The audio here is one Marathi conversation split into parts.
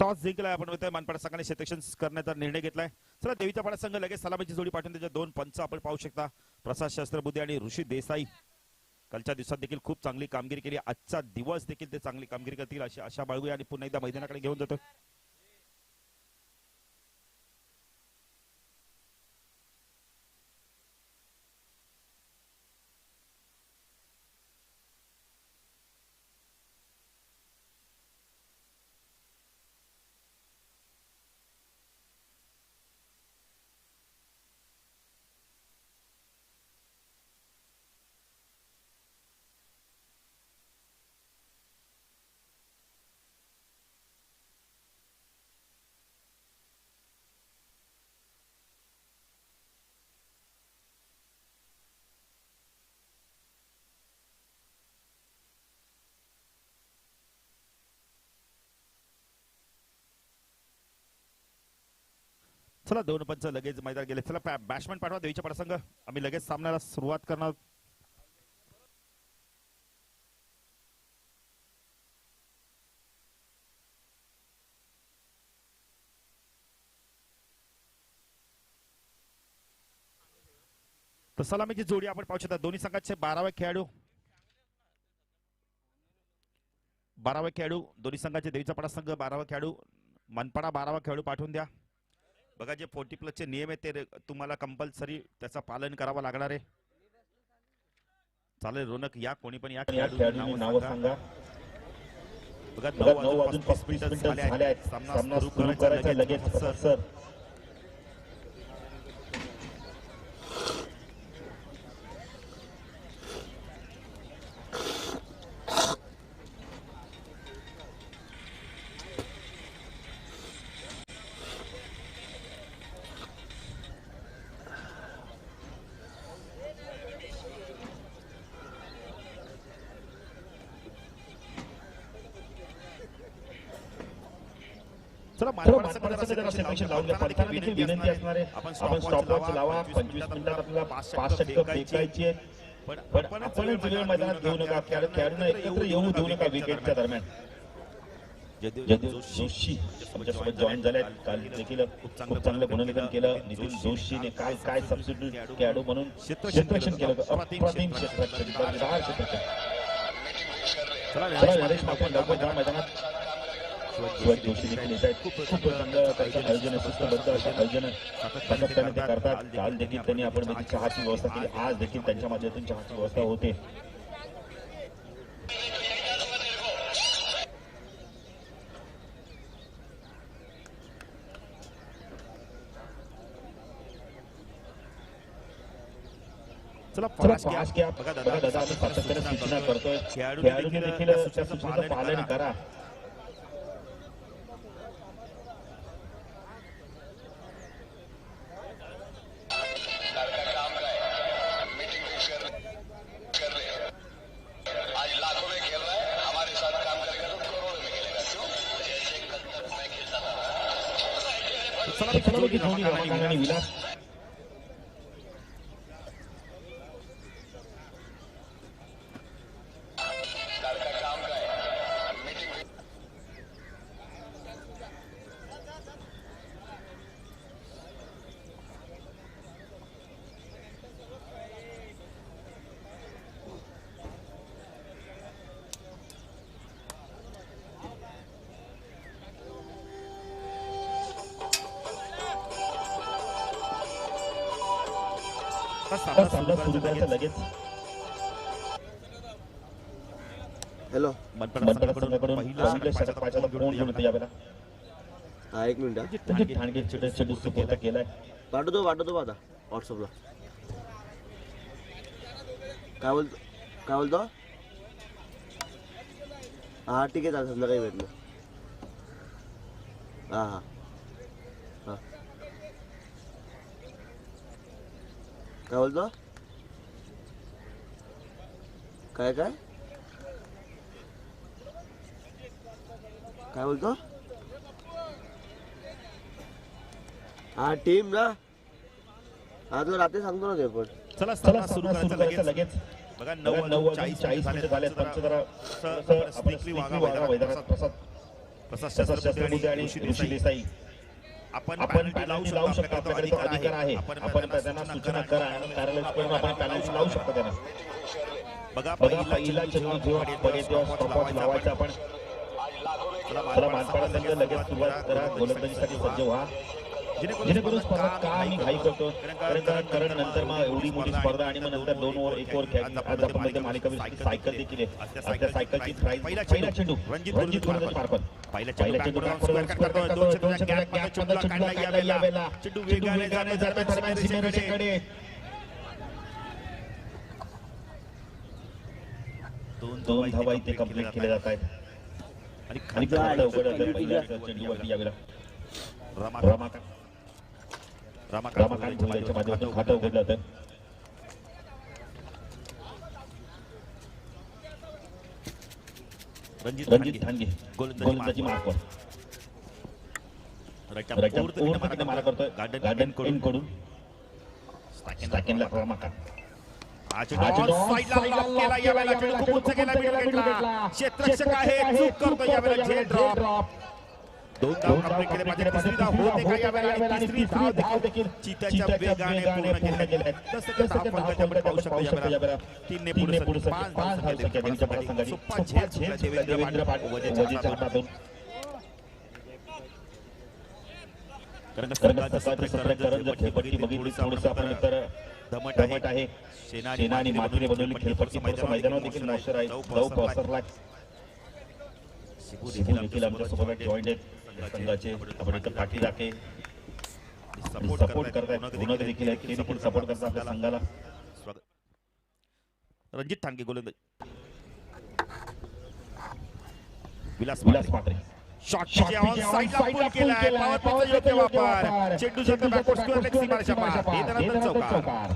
टॉस जिंकलाय आपण म्हणतोय मनपाडा संघाने क्षेत्ररक्षण करण्याचा निर्णय घेतलाय. चला देवीचा पाडा संघ लगेच सलामीची जोडी पाठवून त्याच्या दोन पंच आपण पाहू शकता. प्रसाद शस्त्रबुद्धे आणि ऋषी देसाई कालच्या दिवसात देखील खूप चांगली कामगिरी केली. आजचा दिवस देखील ते चांगली कामगिरी करतील अशी आशा बाळगूया आणि पुन्हा एकदा मैदानाकडे घेऊन जातो. चला दोन पंच लगेच मैदान गेले. चला बॅट्समॅन पाठवा देवीच्या पाडा संघ. आम्ही लगेच सामन्याला सुरुवात करणार. तर सलामीची जोडी आपण पाहू शकता. दोन्ही संघाचे 12वे खेळाडू दोन्ही संघाचे देवीचा पाडा संघ 12वा खेळाडू मनपाडा 12वा खेळाडू पाठवून द्या. बघा जे 40+ चे नियम आहेत ते तुम्हाला कंपल्सरी त्याचा पालन करावं लागणार आहे. चालेल रोनक या कोणी पण या खेळाडूचं नाव सांगा. बघा 9:35 झाले आहेत. सामना सुरू करायचा लगेच सर. विनंती असणार आहे आपण स्टॉपवॉच लावा. 25 मिनिटात आपल्याला 5 षटकं फेकायची आहेत. पण आपण सगळं मैदानात घेऊ नका. खेळाडूंना एकत्र येऊ देऊ नका. विकेटच्या दरम्यान जोशी आमच्यासोबत जॉईन झाले. काल देखील खूप चांगलं गुणलेखन केलं. नितीन जोशीने काय सबस्टिट्यूट खेळाडू म्हणून क्षेत्ररक्षण केलं. अप्रतिम क्षेत्ररक्षण. नरेश आपण लवकर मैदानात जोशी देखील येत आहेत. खूप चांगलं त्यांचं आयोजन शिस्तबद्ध असे आयोजन सातत्याने ते करतात. काल देखील त्यांनी आपण चहाची व्यवस्था केली. आज देखील त्यांच्या माध्यमातून चहाची व्यवस्था होते. चला पास घ्या. बघा दादा आपण सातत्याने सूचना करतोय. खेळाडूंनी देखील त्या सूचनेचं पालन करा. विलास सुरू करायचं लगेच. हॅलो पहिलं षटक पाहायला कोण घेऊन येतं यावेळेला. हा एक मिनिट ठाणगे छोटे सुपूर्द केलाय. पाठवतो आता व्हॉट्सअपला. काय बोलतो. हा ठीक आहे. संध्याकाळी भेटलो. हा हा हा. काय बोलतो. काय बोलतो. हा टीम ना. हा तुला रात्री सांगतो ना ते पण. चला सुरू करायचं लगेच. बघा 9:40 मिनिटं झाले. पंच जरा मैदानात प्रसाद प्रसाद बुद्धे आणि ऋषी देसाई आपण आपण पॅनल्टी लावू शकतो. आपल्याकडे तो अधिकार आहे. आपण त्यांना सूचना करा आणि पॅनल्स करून आपण पॅनल्टी लावू शकतो त्यांना. बघा पहिला चेंडू जेव्हा पडेल तेव्हा स्टॉपवॉच लावायचा आपण. चला मानपाडा संघ लगेच सुरुवात करा. गोलंदाजीसाठी सज्ज व्हा. जेणेकरून स्पर्धा का आम्ही घाई करतो कारण नंतर मग एवढी मोठी स्पर्धा आणि मग नंतर 2 ओव्हर 1 ओव्हर खेळ. आज आपण मध्ये मालिकावीर सायकल देखील आहे. त्या सायकलची प्राइस पहिला चेंडू रणजित गोलंदाजी मार्फत. पहिला चेंडू बॅकवर्ड करतोय. 2 चेंडूच्या गॅपमध्ये चेंडूला काढला यावेळेला. चेंडू वेगाने जातो दरम्यान सीमेरेषेकडे. दोन धावा इथे कंप्लीट केल्या जात आहेत आणि खातं उघडलं पहिल्या चेंडूवरती यावेळेला रमाकांत भोईरच्या माध्यमातून खातं उघडलं होतं. रणजित ठाणगे गोलंदाजी मार्कवर. पूर्णपणे मारा करतोय गार्डन कडून स्टॅकेनला रमाकांत. क्षेत्ररक्षक आहे चूक करतो यावेळेला झेल ड्रॉप. 2 धाव कंप्लीट केले पाहिजे. तिसरी धाव होते का यावेळेला. तिसरी धाव देखील चित्याच्या वेगाने पूर्ण केली. तसं धाव फलकाच्याकडे पाहू शकतो यावेळेला. 3 ने पुढे 5 धाव संख्या त्यांच्या संघाची. सुप्पा झेल देवेंद्र पाटील वजेच्या हातातून. कारण सकाळचं सत्र करून जर खेळपट्टी बघितली थोडंसं आपण तर दमट आहे. सेना आणि मातीने बनवलेली खेळपट्टी मैदानावर देखील मॉइश्चर आहे. दव पसरला. शिबू देखील आमच्या सोबत जॉईंट आहेत संघाचे. आपण इथं पाटील राखे सपोर्ट करतायत. गुणवते देखील आहेत ते देखील सपोर्ट करतात आपल्या संघाला. रणजित ठाणगे गोलंदाज. विलास मात्रे शॉट ऑन साइडला पुल केलाय. पॉवर योग्य वापर. चेंडू शॉट बॅकवर्ड स्क्वेअर लेग सीमारेषा पार. हे त्यानंतर चौकार.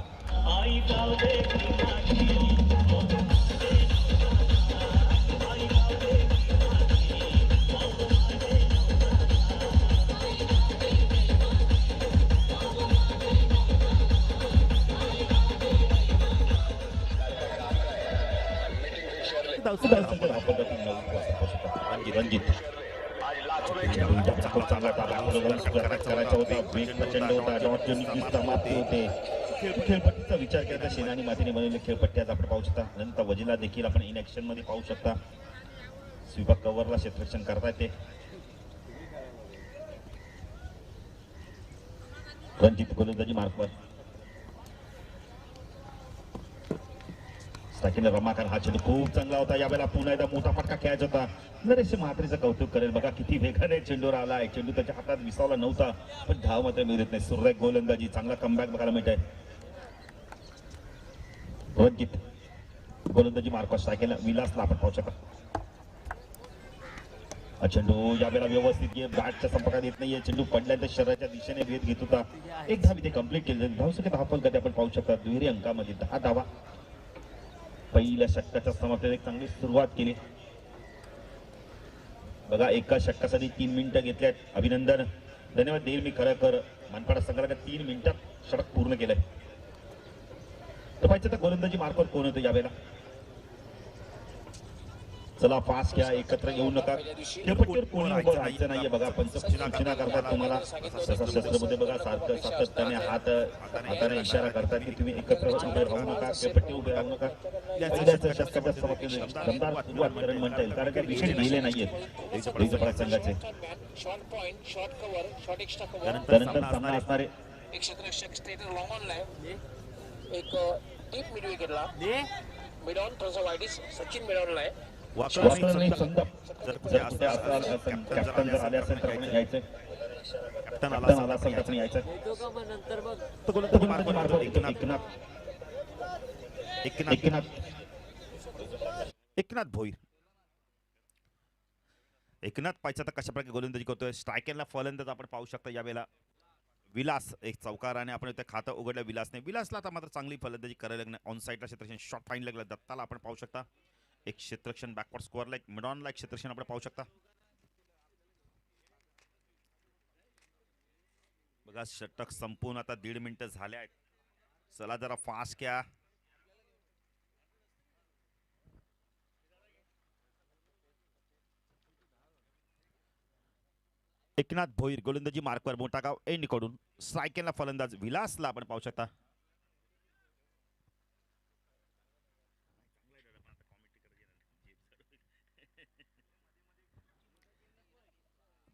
रणजित चांगला करायचा होता. वेग प्रचंड होता. समाप्ती होते. खेळपट्टीचा विचार केला सेना आणि मातीने बनवलेले खेळपट्टी आज आपण पाहू शकता. नंतर वजीला देखील आपण इन ऍक्शन मध्ये पाहू शकता. स्वीपर कव्हरला क्षेत्ररक्षण करता येते. रणजित गोलंदाजी मार्कवर. रमाकांत हा चेंडू खूप चांगला होता. यावेळेला पुन्हा एकदा मोठा फटका खेळायचा होता. नरेश म्हात्रेचं कौतुक करेल. बघा किती वेगाने चेंडूवर आलाय. चेंडू त्याच्या हातात विसावला नव्हता पण धाव मात्र मिळत नाही. सुरेख गोलंदाजी चांगला कमबॅक बघायला मिळत आहे. रणजित गोलंदाजी मार्कवर सायकल विलासला आपण पाहू शकता. चेंडू यावेळेला व्यवस्थित बॅटच्या संपर्कात येत नाहीये. चेंडू पडल्यानंतर शरीराच्या दिशेने वेध घेत होता. एक धाव इथे कंप्लीट केली. धावसंख्या 10 फलकात आपण पाहू शकता. दुहेरी अंकामध्ये 10 धावा. पहिल्या षटकाच्या समाप्तीने एक चांगली सुरुवात केली. बघा एका षटकासाठी 3 मिनिटं घेतल्यात. अभिनंदन धन्यवाद देईल मी खरं मनपाडा संघाला 3 मिनिटात षटक पूर्ण केलंय. तर पाहिजे तर गोलंदाजी मार्फत कोण होतं यावेळेला. चला फास्ट घ्या. एकत्र येऊ नका. खेळपट्टीवर कोणी उभं राहायचं नाहीये. बघा पंच सूचना करतात तुम्हाला. शस्त्रमध्ये बघा सारखं सातत्याने हाताने इशारा करतात की तुम्ही एकत्र उभे राहू नका. खेळपट्टी उभे राहू नका. शस्त्राच्या समाप्तीने दमदार सुरुवात करण म्हणता येईल. कारण काही विकेट गेले नाहीयेत संघाचे. त्यानंतर सामना असणारे एक क्षेत्ररक्षक स्टेटर लॉंग ऑन लाय. एक डीप मिड विकेटला मिड ऑन थोडासा वाईडिस सचिन मिड ऑन लाय. कॅप्टन जर आले असेल तर आपण यायचं. कॅप्टन आला असेल तर आपण यायचं. एकनाथ भोईर. एकनाथ पाहिजे तर कशा प्रकारे गोलंदाजी करतोय. स्ट्रायकरला फलंदाज आपण पाहू शकता यावेळेला. विलास एक चौकार आणि आपण इथे खातं उघडलं विलासने. विलासला आता मात्र चांगली फलंदाजी करायला लागणार. ऑन साईडला क्षेत्ररक्षण शॉट फाईन लागला. दत्ताला आपण पाहू शकता. एक क्षेत्ररक्षण बॅकवर्ड स्कोअरला एक मिडॉनला एक क्षेत्ररक्षण आपण पाहू शकता. बघा षटक संपून आता 1.5 मिनिटं झाले आहेत. चला जरा फास्ट घ्या. एकनाथ भोईर गोलंदाजी मार्कवर मोठा गाव एंडकडून स्ट्रायकेला फलंदाज विलासला आपण पाहू शकता.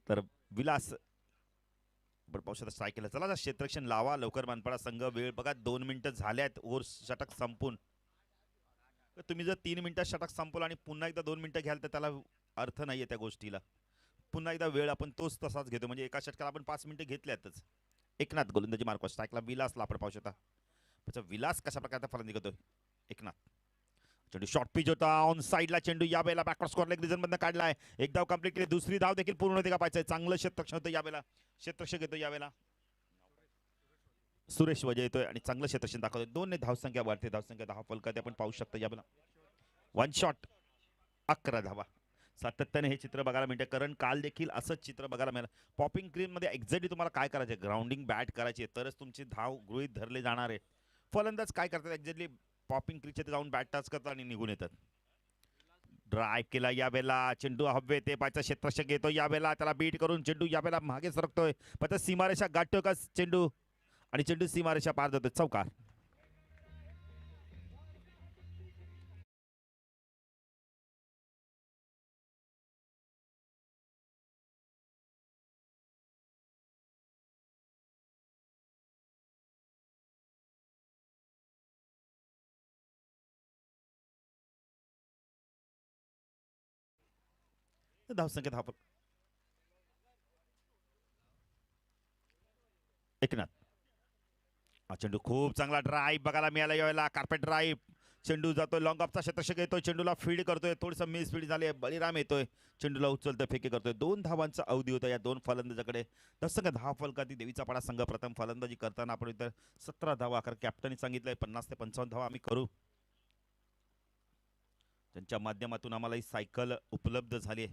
तर विलास आपण पाहू शकता स्ट्रायकेला. चला क्षेत्ररक्षण लावा लवकर. मनपाडा संघ वेळ बघा 2 मिनिटं झाल्यात ओव्हर षटक संपून. तुम्ही जर 3 मिनिटात षटक संपवलं आणि पुन्हा एकदा 2 मिनिटं घ्याल तर त्याला अर्थ नाहीये त्या गोष्टीला. पुन्हा एकदा वेळ आपण तोच तसाच घेतो. म्हणजे एका षटकाला आपण 5 मिनिटं घेतल्यातच. एकनाथ गोलंदाजी मार्कवर स्ट्रायकला विलासला आपण पाहू शकता. त्याचा विलास कशा प्रकारचा फलंदाजी करतोय एकनाथ. चेंडू शॉर्ट पिच होता ऑन साईडला. चेंडू या वेळेला बॅकवर्ड स्कोअर लेग रिजन मधनं काढलाय. एक धाव कंप्लीट केली. दुसरी धाव देखील पूर्ण होते का पाहिजे. चांगलं क्षेत्ररक्षण होतं यावेळेला. क्षेत्ररक्षक येतो यावेळेला सुरेश वजय येतोय आणि चांगलं क्षेत्ररक्षण दाखवतोय. 2 धावसंख्या वाढते. धावसंख्या 10 फलकात आपण पाहू शकता यावेळेला. 1 शॉट 11 धावा. सातत्याने हे चित्र बघायला मिळते. कारण काल देखील असंच चित्र बघायला मिळालं. पॉपिंग क्रीम मध्ये एक्झॅक्टली तुम्हाला काय करायचं, ग्राउंडिंग बॅट करायची तरच तुमची धाव गृहीत धरले जाणार आहे. फलंदाज काय करतात एक्झॅक्टली पॉपिंग क्रीजच्या जाऊन बॅट टच करतात आणि निघून येतात. ड्राईव्ह केला यावेळेला. चेंडू हवे ते पायचा क्षेत्ररक्षक येतो यावेळेला. त्याला बीट करून चेंडू यावेळेला मागे सरकतोय. पण सीमारेषा गाठतोय का चेंडू आणि चेंडू सीमारेषा पार जातोय. चौकार. धावसंख्या 10 एकनाथ. हा चेंडू खूप चांगला ड्राईव्ह बघायला मिळाला यावेळेला. Carpet drive. चेंडू जातोय लॉंग ऑफचा. क्षेत्ररक्षक येतोय चेंडूला फीड करतोय. थोडंसं मिस फीड झाली. बळीराम येतोय चेंडूला उचलतोय फेके करतोय. 2 धावांचा अवधी होता या 2 फलंदाजाकडे. धावसंख्या 10 फलकाती देवीचा पाडा संघ प्रथम फलंदाजी करताना आपण इतर 17 धावा. कारण कॅप्टनने सांगितलंय 50 ते 55 धावा आम्ही करू. त्यांच्या माध्यमातून आम्हाला ही सायकल उपलब्ध झाली आहे.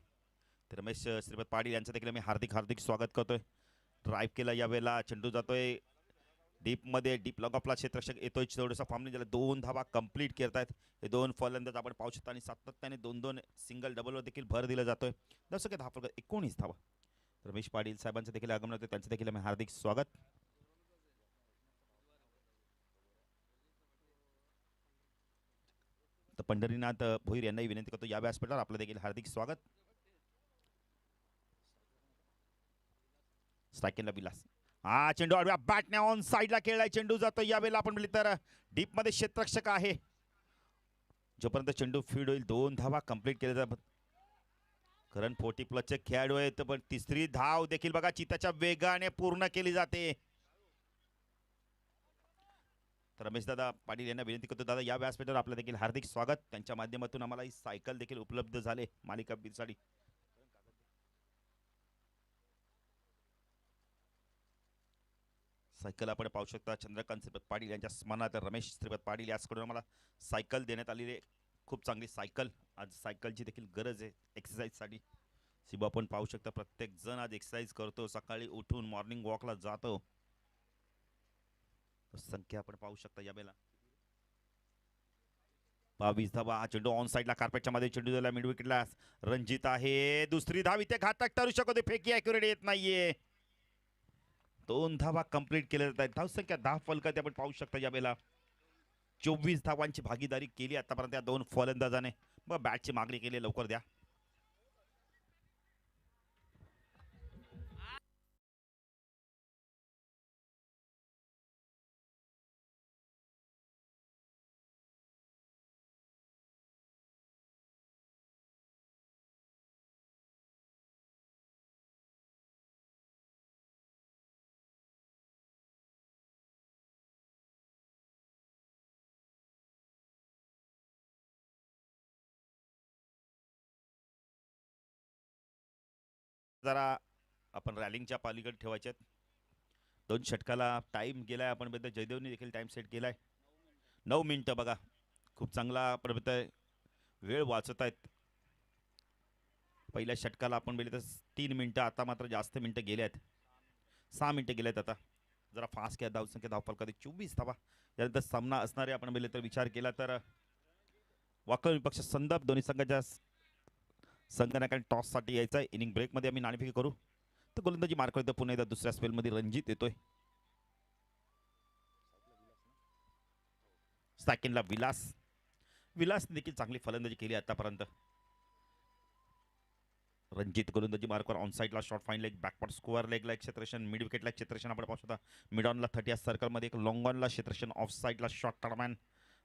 तर रमेश श्रीपत पाटील यांचं देखील मी हार्दिक स्वागत करतोय. ड्राईव्ह केला यावेळेला. चेंडू जातोय डीप मध्ये. डीप लॉग ऑफला क्षेत्ररक्षक येतोय. थोडंसं फॉर्मने ज्याला 2 धावा कंप्लीट करतायत हे 2 फलंदाज आपण पाहू शकता. आणि सातत्याने 2-2 सिंगल डबलवर देखील भर दिला जातोय. जसं की 10 फलक 19 धावा. रमेश पाटील साहेबांचं देखील आगमन होतं. त्यांचं देखील मी हार्दिक स्वागत. तर पंढरीनाथ भोईर यांनाही विनंती करतो या व्यासपीठावर आपलं देखील हार्दिक स्वागत. स्ट्रायकिंगला विलास. हा चेंडू आडव्या बॅटने ऑन साईडला खेळलाय. चेंडू जातो यावेळेला आपण बोलले तर डीप मध्ये क्षेत्ररक्षक आहे. जोपर्यंत चेंडू फीड होईल 2 धावा कंप्लीट केल्या जातात. कारण 40+ खेळाडू आहेत. पण तिसरी धाव देखील बघा चिताच्या वेगाने पूर्ण केली जाते. तर रमेश दादा पाटील यांना विनंती करतो दादा या व्यासपीठावर आपलं देखील हार्दिक स्वागत. त्यांच्या माध्यमातून आम्हाला ही सायकल देखील उपलब्ध झाले मालिका बीरसाठी. सायकल आपण पाहू शकता चंद्रकांत श्रीपत पाटील यांच्या स्मरणार्थ रमेश श्रीपत पाटील याचकडून आम्हाला सायकल देण्यात आलेली आहे. खूप चांगली सायकल. आज सायकलची देखील गरज आहे एक्सरसाइजसाठी. शिबा आपण पाहू शकता प्रत्येक जण आज एक्सरसाइज करतो. सकाळी उठून मॉर्निंग वॉकला जातो. संख्या आपण पाहू शकता यावेळेला 22 धावा. हा चेंडू ऑन साईडला कार्पेटच्या मध्ये चेंडू दिला मिड विकेटला. रणजित आहे. दुसरी धाव इथे घातक ठरू शकते. फेकी ॲक्युरेट येत नाहीये. 2 धावा कंप्लीट केल्या जात आहेत. धावसंख्या 10 फलकात आपण पाहू शकता यावेळेला 24 धावांची भागीदारी केली आतापर्यंत या 2 फलंदाजाने. मग बॅटची मागणी केली लवकर द्या. जरा आपण रॅलिंगच्या पालीकडे ठेवायचे आहेत. 2 षटकाला टाइम गेलाय. आपण बघितलं जयदेवने देखील टाइम सेट केलाय 9 मिनिटं. बघा खूप चांगला आपण बघतोय वेळ वाचत आहेत. पहिल्या षटकाला आपण बघितलं तर 3 मिनिटं. आता मात्र जास्त मिनिटं गेले आहेत. 6 मिनिटं गेले आहेत. आता जरा फास्ट घ्या. धावसंख्या 10 फलकात 24 धावा. त्यानंतर सामना असणारे आपण बघितलं तर विचार केला तर वाकड विपक्ष संदर्भ दोन्ही संघाच्या संघनायकांनी टॉससाठी यायचं आहे. इनिंग ब्रेकमध्ये आम्ही नाणेफेकी करू. तर गोलंदाजी मार्क करतो पुन्हा एकदा दुसऱ्या स्पेलमध्ये रणजित येतोय. सेकंडला विलास देखील चांगली फलंदाजी केली आतापर्यंत. रणजित गोलंदाजी मार्कवर ऑन साईडला short fine leg, backward square लेगला एक क्षेत्ररक्षण, मिड विकेटला एक क्षेत्ररक्षण आपण पाहू शकता. मिड ऑनला 30 सर्कलमध्ये एक लॉंग ऑनला क्षेत्ररक्षण, ऑफ साईडला शॉर्ट टर्मॅन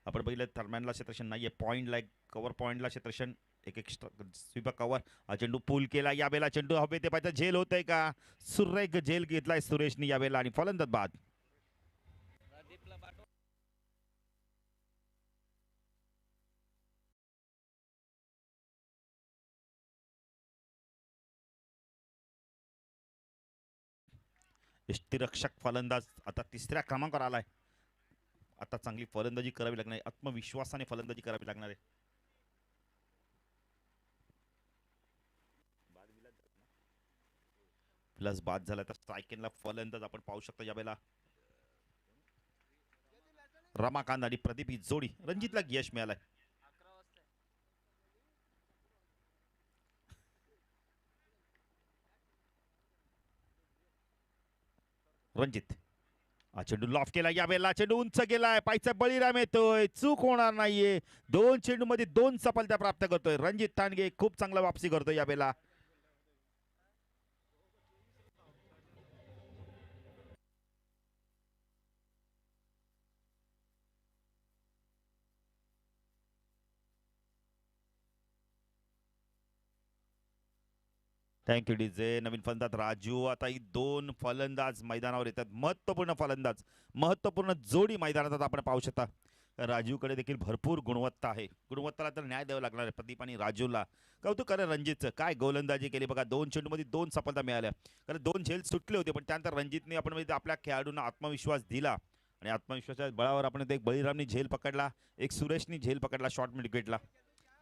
आपण बघितलं. टर्मॅनला क्षेत्ररक्षण नाहीये, पॉईंटला एक कव्हर पॉईंटला क्षेत्ररक्षण, एक स्वीपर कव्हर. हा चेंडू पूल केला, यावेळेला चेंडू हवे ते पाहिजे. झेल होतंय का? सुरेख झेल घेतलाय सुरेशनी यावेळेला आणि फलंदाज बाद. यष्टीरक्षक फलंदाज आता तिसऱ्या क्रमांकावर आलाय. आता चांगली फलंदाजी करावी लागणार आहे, आत्मविश्वासाने फलंदाजी करावी लागणार आहे. प्लस बाद झाला तर स्ट्रायकिंगला फलंदाज आपण पाहू शकतो यावेळेला. रमाकांत आणि प्रदीप ही जोडी, रणजितला यश मिळालंय. रणजित हा चेंडू लॉफ केला, यावेळेला चेंडू उंच गेलाय, पायचा बळीराम येतोय, चूक होणार नाहीये. 2 चेंडू मध्ये 2 सफलता प्राप्त करतोय रणजित तांडगे. खूप चांगला वापसी करतोय यावेळेला. Thank you DJ. नवीन फलंदाज राजू. आता ही 2 फलंदाज मैदानावर येतात, महत्त्वपूर्ण फलंदाज, महत्त्वपूर्ण जोडी मैदानात आपण पाहू शकता. राजूकडे देखील भरपूर गुणवत्ता आहे, गुणवत्ताला तर न्याय द्यावा लागणार आहे प्रदीप आणि राजूला. कौतुक करा रणजितचं, काय गोलंदाजी केली बघा. 2 चेंडूमध्ये 2 सफलता मिळाल्या, कारण 2 झेल सुटले होते, पण त्यानंतर रणजितने आपण आपल्या खेळाडूंना आत्मविश्वास दिला आणि आत्मविश्वासाच्या बळावर आपण एक बळीरामनी झेल पकडला, एक सुरेशनी झेल पकडला शॉर्ट मिड विकेटला.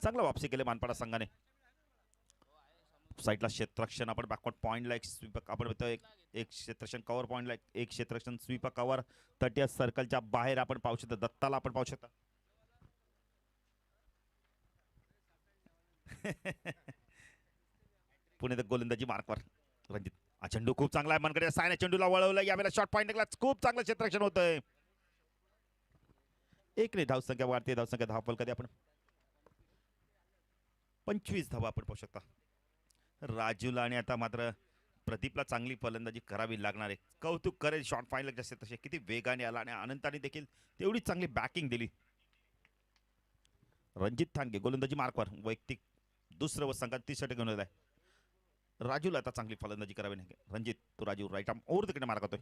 चांगला वापसी केली मानपाडा संघाने. साईडला क्षेत्ररक्षण आपण बॅकवर्ड पॉईंटला एक स्वीप आपण एक क्षेत्ररक्षण कव्हर पॉईंटला एक क्षेत्ररक्षण स्वीप कव्हर 30 सर्कलच्या बाहेर आपण पाहू शकता. दत्ताला आपण पाहू शकता. पुणे गोलंदाजी मार्कवर रणजित. हा चेंडू खूप चांगला आहे, मनकडे सायने चेंडूला वळवलं, यावेळेला शॉर्ट पॉईंटला खूप चांगलं क्षेत्ररक्षण होतंय. 1 ने धावसंख्या वाढते, धावसंख्या 10 फलकात आपण 25 धावा आपण पाहू शकता. राजूला आणि आता मात्र प्रदीपला चांगली फलंदाजी करावी लागणार आहे. कौतुक करेल शॉर्ट फाईनल जसे तसे किती वेगाने आला आणि अनंताने देखील तेवढी चांगली बॅकिंग दिली. रणजित थांगे गोलंदाजी मार्कवर वैयक्तिक दुसरं व संघात 30 षटक घेऊन आहे. राजूला आता चांगली फलंदाजी करावी नाही. रणजित तो राजू राईट आर्म ओव्हर तिकडे मार्क होतोय.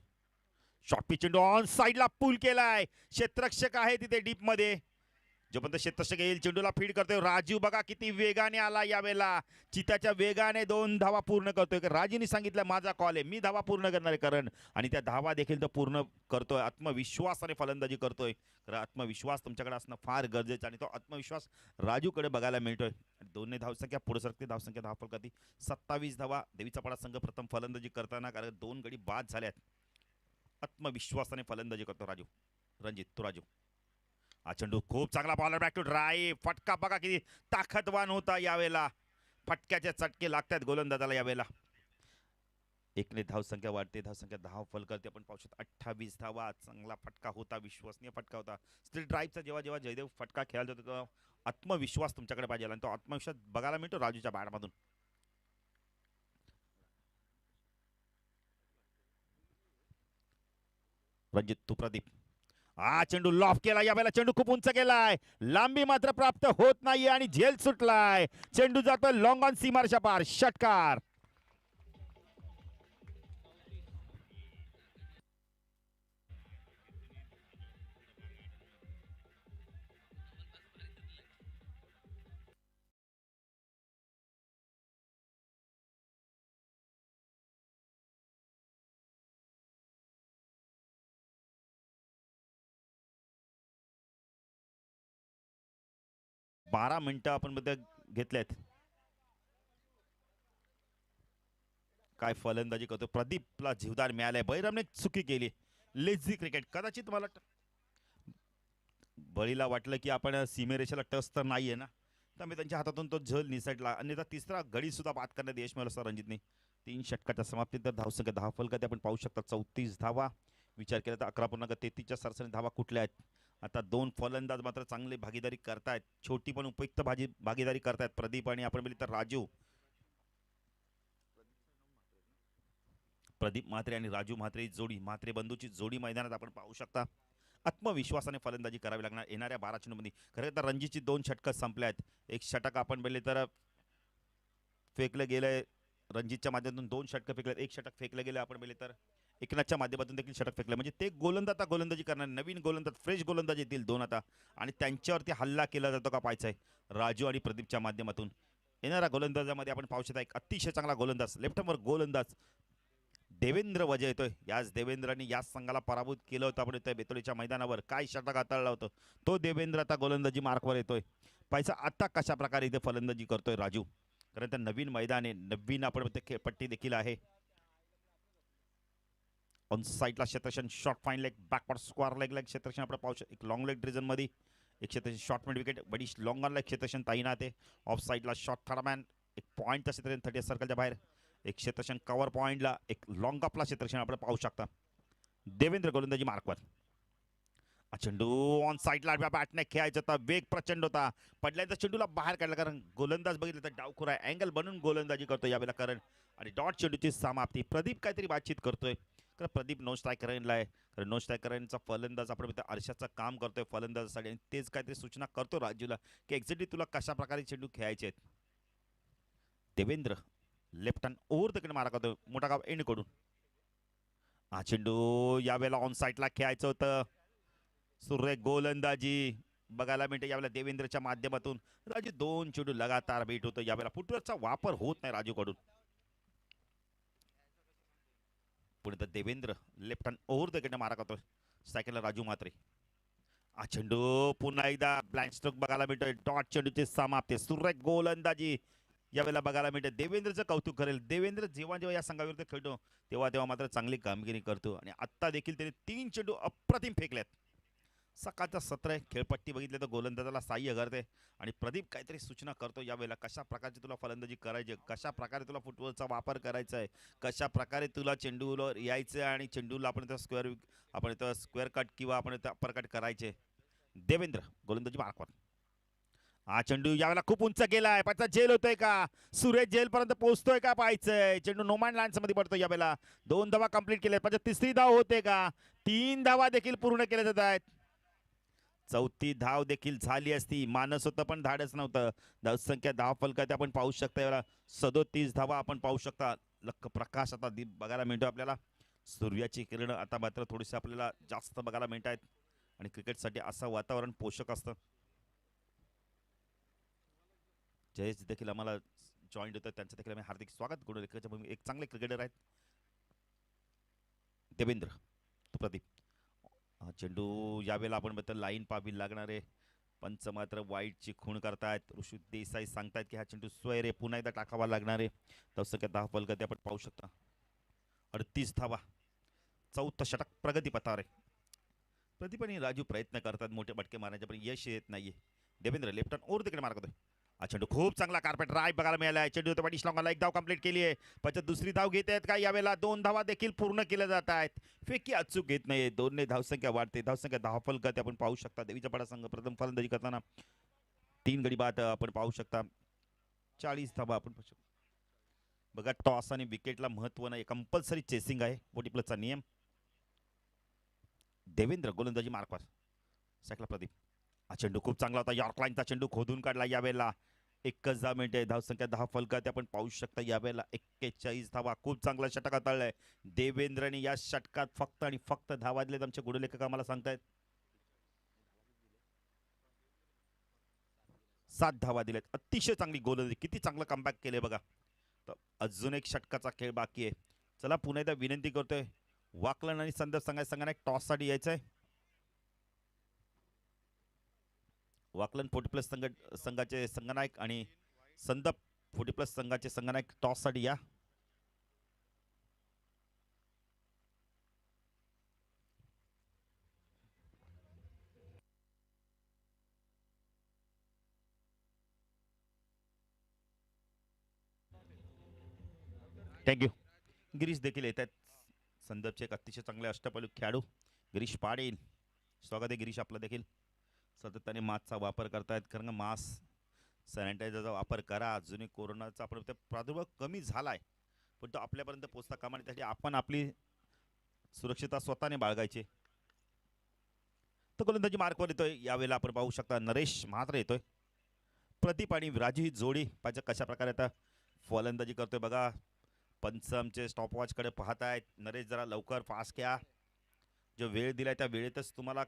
शॉर्ट पिच चेंडू ऑन साईडला पूल केलाय, क्षेत्ररक्षक आहे तिथे डीप मध्ये. जोपर्यंत क्षेत्ररक्षक येईल चेंडूला फीड करतोय राजू. बघा किती वेगाने आला यावेळेला, चिताच्या वेगाने 2 धावा पूर्ण करतोय. राजूने सांगितलं माझा कॉल आहे, मी धावा पूर्ण करणार आहे करण, आणि त्या धावा देखील तो पूर्ण करतोय. आत्मविश्वासाने फलंदाजी करतोय. खरं आत्मविश्वास तुमच्याकडे असणं फार गरजेचं आणि तो आत्मविश्वास राजूकडे बघायला मिळतोय. 2 धावसंख्या पुढे सरकते, धावसंख्या 10 फलकाती 27 धावा. देवीचा पाडा संघ प्रथम फलंदाजी करताना, कारण 2 गडी बाद झाल्यात. आत्मविश्वासाने फलंदाजी करतो राजू. रणजित तो राजू. हा चेंडू खूप चांगला बॉलर बॅक टू ड्राईव्ह. फटका बघा किती ताकदवान होता यावेळेला. फटक्याचे चटके लागतात गोलंदाजाला यावेळेला. 1 ने धावसंख्या वाढते, धावसंख्या 10 फलकावरती आपण पाहू शकतो. 28 धावा. चांगला फटका होता, विश्वसनीय फटका होता. स्टिल ड्राईव्हचा जेव्हा जयदेव फटका खेळायला जातो तेव्हा आत्मविश्वास तुमच्याकडे पाहिजे आणि तो आत्मविश्वास बघायला मिळतो राजूच्या बॅटमधून. रणजित तू प्रदीप. हा चेंडू लॉफ केला, यावेळेला चेंडू खूप उंच गेलाय, लांबी मात्र प्राप्त होत नाहीये आणि झेल सुटलाय. चेंडू जातोय लॉंग ऑन सीमारच्या पार. षटकार. बारा मिनिटं आपण मध्ये घेतलेत. काय फलंदाजी करतो प्रदीपला, जीवदार मिळालाय. बळीरामने चुकी केली, लेझी क्रिकेट. कदाचित मला बळीला वाटलं की आपण सीमेरेषेला टच तर नाहीये ना, त्यामुळे त्यांच्या हातातून तो झल निसटला. अन्यथा तिसरा गडी सुद्धा बाद करण्यात यश मिळालं असतं रणजितने. 3 षटकाच्या समाप्तीनंतर धावसंख्या 10 फलकात आपण पाहू शकता 34 धावा. विचार केला तर 11.33च्या सरासरी धावा कुठल्या आहेत. आता 2 फलंदाज मात्र चांगली भागीदारी करतायत, छोटी पण उपयुक्त भागीदारी करतायत. प्रदीप आणि आपण बोलले तर राजू, प्रदीप म्हात्रे आणि राजू म्हात्रे जोडी, म्हात्रे बंधूची जोडी मैदानात आपण पाहू शकता. आत्मविश्वासाने फलंदाजी करावी लागणार येणाऱ्या 12 चेंडूमध्ये. खरं तर रणजीची 2 षटकं संपल्या आहेत. एक षटक आपण बोलले तर फेकलं गेलंय रणजीतच्या माध्यमातून, 2 षटकं फेकलेत, एक षटक फेकलं गेलं आपण बोलले तर एकनाथच्या माध्यमातून देखील षटक फेकलं. म्हणजे ते गोलंदाज आता गोलंदाजी करणार, नवीन गोलंदाज, फ्रेश गोलंदाज येतील 2 आता, आणि त्यांच्यावरती हल्ला केला जातो का पाहायचा आहे राजू आणि प्रदीपच्या माध्यमातून. येणाऱ्या गोलंदाजामध्ये आपण पाहू शकता एक अतिशय चांगला गोलंदाज, लेफ्ट हँडवर गोलंदाज देवेंद्र वजा येतोय. याच देवेंद्रांनी याच संघाला पराभूत केलं होतं आपण इथं बेतोडीच्या मैदानावर. काय षटक हाताळलं होतं तो देवेंद्र आता गोलंदाजी मार्कवर येतोय. पाहिजे आता कशा प्रकारे इथे फलंदाजी करतोय राजू, कारण तर नवीन मैदान आहे, नवीन आपण पट्टी देखील आहे. ऑन साईडला क्षेत्रक्षण short fine leg, backward square लेगला क्षेत्रक्षण आपण पाहू शकतो. एक लॉंग लेग ड्रिजनमध्ये एक क्षेत्रक्षण शॉर्ट मिड विकेट, बडी लॉंग ऑन लेग क्षेत्रक्षण तैनात आहे. ऑफ साईडला शॉर्ट थर्ड मॅन, एक पॉईंटचा क्षेत्रक्षण 30 सर्कलच्या बाहेर, एक क्षेत्रक्षण कव्हर पॉईंटला, एक लॉंग अपला क्षेत्रक्षण आपण पाहू शकता. देवेंद्र गोलंदाजी मार्कवर. चेंडू ऑन साईडला बॅटने खेळायचा होता, वेग प्रचंड होता, पडल्यानंतर चेंडूला बाहेर काढला, कारण गोलंदाज बघितलं तर डावखुर आहे, अँगल बनून गोलंदाजी करतो यावेळेला करण. आणि डॉट चेंडूची समाप्ती. प्रदीप काहीतरी बातचीत करतोय, कारण प्रदीप नो स्ट्राईक करायला आहे, कारण नो स्ट्राईक करायचा फलंदाज आपण आरशाचं काम करतोय फलंदाजासाठी, आणि तेच काहीतरी सूचना करतो राजूला की एक्झॅक्टली तुला कशा प्रकारे चेंडू खेळायचे आहेत. Devendra left hand over the मारा करतो मोठा गाव एंड कडून. हा चेंडू यावेळेला ऑन साईडला खेळायचं होतं, सुरेख गोलंदाजी बघायला मिळते यावेळेला देवेंद्रच्या माध्यमातून. राजू 2 चेंडू लगातार भेट होतो यावेळेला, फुटवर्कचा वापर होत नाही राजूकडून. पुढे तर Devendra left hand over the wicket मारा करतो सायकलला राजू म्हात्रे. हा चेंडू पुन्हा एकदा ब्लाइंड स्ट्रोक बघायला मिळतोय, डॉट चेंडूची समाप्ती, सुरेख गोलंदाजी यावेळेला बघायला मिळते. देवेंद्रचं कौतुक करेल, देवेंद्र जेव्हा जेव्हा या संघाविरुद्ध खेळतो तेव्हा मात्र चांगली कामगिरी करतो, आणि आत्ता देखील त्याने 3 चेंडू अप्रतिम फेकल्यात. सकाळचा सत्र आहे, खेळपट्टी बघितली तर गोलंदाजाला साह्य करते, आणि प्रदीप काहीतरी सूचना करतो यावेळेला कशा प्रकारची तुला फलंदाजी करायची, कशा प्रकारे तुला फुटबॉलचा वापर करायचा आहे, कशा प्रकारे तुला चेंडूवर यायचं आहे, आणि चेंडूला आपण इथं स्क्वेअर कट किंवा आपण इथं अप्पर कट करायचे. देवेंद्र गोलंदाजी मार्कवर. हा चेंडू यावेळेला खूप उंच गेलाय, पाचा जेल होतोय का, सुरेश जेल पर्यंत पोहोचतोय का पाहायचंय. चेंडू नोमॅन लँड्स मध्ये पडतो यावेळेला. 2 धावा कंप्लीट केल्या, पाचा तिसरी धाव होते का, 3 धावा देखील पूर्ण केल्या जात आहेत. 4थी धाव देखील झाली असती, मानस होतं पण धाडच नव्हतं. धावसंख्या 10 फलकात आपण पाहू शकता यावेळेला 37 धावा आपण पाहू शकता. लख प्रकाश आता बघायला मिळतो आपल्याला, सूर्याची किरण आता मात्र थोडीशी आपल्याला जास्त बघायला मिळत आहेत, आणि क्रिकेटसाठी असं वातावरण पोषक असतं. जयेश देखील आम्हाला जॉईंट होतं, त्यांचं देखील आम्ही हार्दिक स्वागत करू. एक चांगले क्रिकेटर आहेत देवेंद्र तो प्रदीप. चेंडू यावेळेला आपण बद्दल लाईन पाहावी लागणार आहे, पंच मात्र वाईटची खूण करतायत. ऋषी देसाई सांगतायत की हा चेंडू स्वैरे पुन्हा एकदा टाकावा लागणार आहे. धावसंख्या 10 फलकात आपण पाहू शकता, 38 धावा, 4थं षटक प्रगतीपथावर आहे. प्रदीप आणि राजू प्रयत्न करतात मोठे फटके मारण्याचे, पण यश येत नाहीये. देवेंद्र लेफ्ट हँड ओव्हर तिकडे मारतोय. हा चेंडू खूप चांगला कार्पेट राय बघायला मिळाला आहे. चेंडू पाठी श्लॉंगाला 1 धाव कंप्लीट केली आहे, पण दुसरी धाव घेत आहेत का यावेळेला 2 धावा देखील पूर्ण केल्या जात आहेत. फेकी अचूक घेत नाहीये, 2 ने धावसंख्या वाढते. धावसंख्या 10 फलकात आपण पाहू शकता. देवीचा पाडा संघ प्रथम फलंदाजी करताना 3 गडी बाद आपण पाहू शकता, 40 धावा आपण पाहू शकतो. बघा टॉस आणि विकेटला महत्व नाही, कंपल्सरी चेसिंग आहे 40 प्लसचा नियम. देवेंद्र गोलंदाजी मार्कवर, सायकला प्रदीप. हा चेंडू खूप चांगला होता, यॉर्क लाईनचा चेंडू खोदून काढला यावेळेला. 10 मिनिटे, धावसंख्या 10 फलकात आपण पाहू शकता यावेळेला 41 धावा. खूप चांगला षटक हाताळलाय देवेंद्रने या षटकात. फक्त आणि फक्त धावा दिलेत आमचे गुणलेखक आम्हाला सांगतायत. 7 धावा दिलेत, अतिशय चांगली गोलंदाजी, किती चांगलं कमबॅक केले बघा. तर अजून एक षटकाचा खेळ बाकी आहे. चला पुन्हा एकदा विनंती करतोय, वाकलन आणि संदर्भ संघाने टॉससाठी यायचंय. वाकलन 40 प्लस संघाचे संघनायक आणि संदप 40 प्लस संघाचे संघनायक टॉससाठी या. थँक्यू. गिरीश देखील येत आहेत. संदर्भचे एक अतिशय चांगले अष्टपैलू खेळाडू गिरीश पाटील. स्वागत आहे गिरीश आपलं देखील. सातत्याने मास्कचा वापर करतायत, कारण का मास्क सॅनिटायझरचा वापर करा. अजूनही कोरोनाचा प्रादुर्भाव कमी झाला आहे, पण तो आपल्यापर्यंत पोहोचता कामा नये. त्यासाठी आपण आपली सुरक्षितता स्वतःने बाळगायची. तर गोलंदाजी मार्कवर येतोय. यावेळेला आपण पाहू शकता नरेश म्हात्रे येतोय. प्रदीप आणि राजू ही जोडी पाहिजे कशा प्रकारे आता फलंदाजी करतोय बघा. पंच आमचे स्टॉपवॉचकडे पाहत आहेत. नरेश जरा लवकर फास्ट घ्या. जो वेळ दिलाय त्या वेळेतच तुम्हाला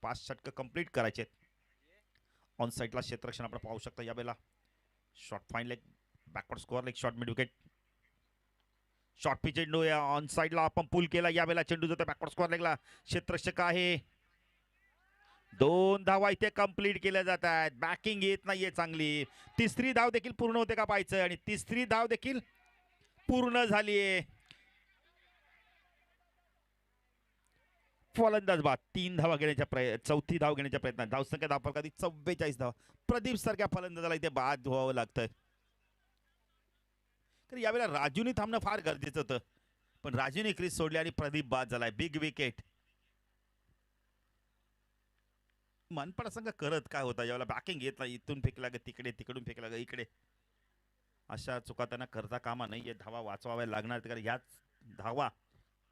5 षटकं कंप्लीट करायचे आहेत. ऑन साईडला क्षेत्ररक्षण आपण पाहू शकता. यावेळेला short fine leg, backward score leg, short mid wicket, short pitch चेंडू या ऑन साईडला आपण पुल केला. यावेळेला चेंडू जातो बॅकवर्ड स्कोअर लेगला. क्षेत्ररक्षक आहे. 2 धावा इथे कंप्लीट केल्या जात आहेत. बॅकिंग येत नाहीये चांगली. तिसरी धाव देखील पूर्ण होते का पाहायचं, आणि तिसरी धाव देखील पूर्ण झालीये. फलंदाज बाद. 3 धावा घेण्याच्या चौथी धाव घेण्याच्या प्रयत्नात. धावसंख्या धावफलकात 44 धावा. प्रदीप सारख्या फलंदाजाला इथे बाद व्हावं लागतंय. तर यावेळेला राजूने थांबणं फार गरजेचं होतं, पण राजूने क्रीज सोडली आणि प्रदीप बाद झालाय. Big wicket. मनपाडा संघ करत काय होता, यावेळेला बॅकिंग येत नाही. इथून फेकला ग तिकडे, तिकडून फेकला ग इकडे. अशा चुका त्यांना करता कामा नाही. धावा वाचवाव्या लागणार, कारण ह्याच धावा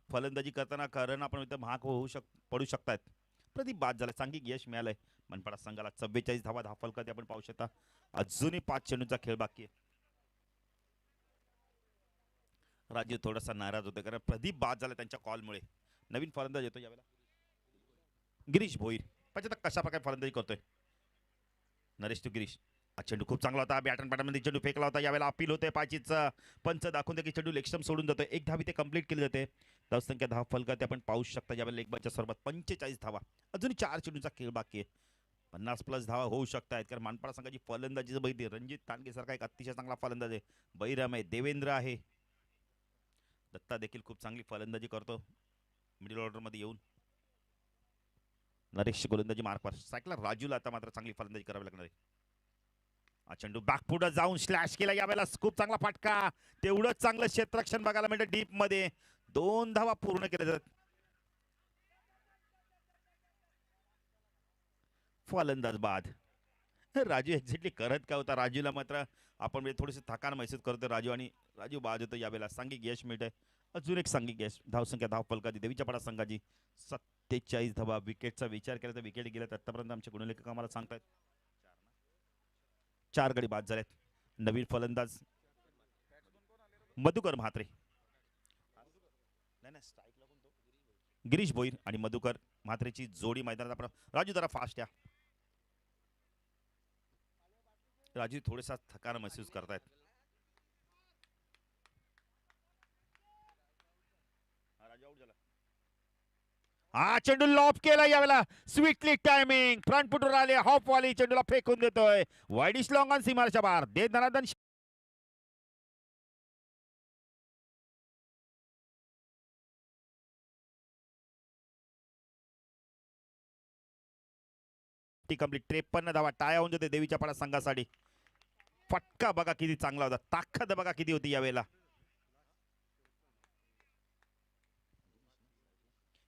फलंदाजी करताना कारण आपण इथं महाग पडू शकतात. प्रदीप बाद झाला. सांघिक यश मिळालंय मनपाडा संघाला. 44 धावा धावफलकात आपण पाहू शकता. अजूनही 5 चेंडूचा खेळ बाकी आहे. राजू थोडासा नाराज होते, कारण प्रदीप बाद झाला त्यांच्या कॉलमुळे. नवीन फलंदाज येतो यावेळेला गिरीश भोईर. पाहिजे कशा प्रकारे फलंदाजी करतोय नरेश टू गिरीश. हा चेंडू खूप चांगला होता. बॅटन पॅटनमध्ये चेंडू फेकला होता. यावेळेला अपील होते. पाचीचा पंच दाखवून की चेंडू लेगस्टम सोडून जातोय. 1 धाव इथे कंप्लीट केली जाते. धावसंख्या धावफलकात आपण पाहू शकता. यावेळेला लेगबाच्या स्वरूपात 45 धावा. अजून 4 चेंडूचा खेळ बाकी आहे. 50+ धावा होऊ शकतात, कारण मानपाडा संघाची फलंदाजी बघितली. रणजित तांडगे सारखा एक अतिशय चांगला फलंदाज आहे. बहिराम आहे, देवेंद्र आहे, दत्ता देखील खूप चांगली फलंदाजी करतो मिडल ऑर्डरमध्ये येऊन. नरेश गोलंदाजी मार्कवर. सायकला राजूला आता मात्र चांगली फलंदाजी करावी लागणार आहे. हा चेंडू बॅकफुटं जाऊन स्लॅश केला. यावेळेला खूप चांगला फटका. तेवढंच चांगलं क्षेत्ररक्षण बघायला मिळतं डीप मध्ये. 2 धावा पूर्ण केल्या जातात. फलंदाज बाद. राजू एक्झॅक्टली करत काय होता. राजूला मात्र आपण थोडीशी थकान महसूस करतो राजू बाद होतो. यावेळेला सांघिक यश मिळतंय. अजून एक सांघिक यश. धावसंख्या धावफलकात देवीच्या पाडा संघाची 47 धावा. विकेटचा विचार केला तर विकेट गेल्यात आतापर्यंत आमचे गुणलेखक आम्हाला सांगतायत. 4 गडी बाद झालेत. नवीन फलंदाज मधुकर म्हात्रे. गिरीश भोईर आणि मधुकर म्हात्रेची जोडी मैदानात. राजू जरा फास्ट या. राजू थोडासा थकान महसूस करतायत. हा चेंडू लॉफ केला. यावेळेला स्वीटली टायमिंग. फ्रंट फुटवर आले. हॉप वाली चेंडूला फेकून देतोय. वाईडिश लॉंग ऑन सीमारच्या बाहेर. दे धनादन. कंप्लीट. 53 धावा टाळ्या होऊन जाते देवीच्या पाडा संघासाठी. फटका बघा किती चांगला होता. ताकद बघा किती होती यावेळेला.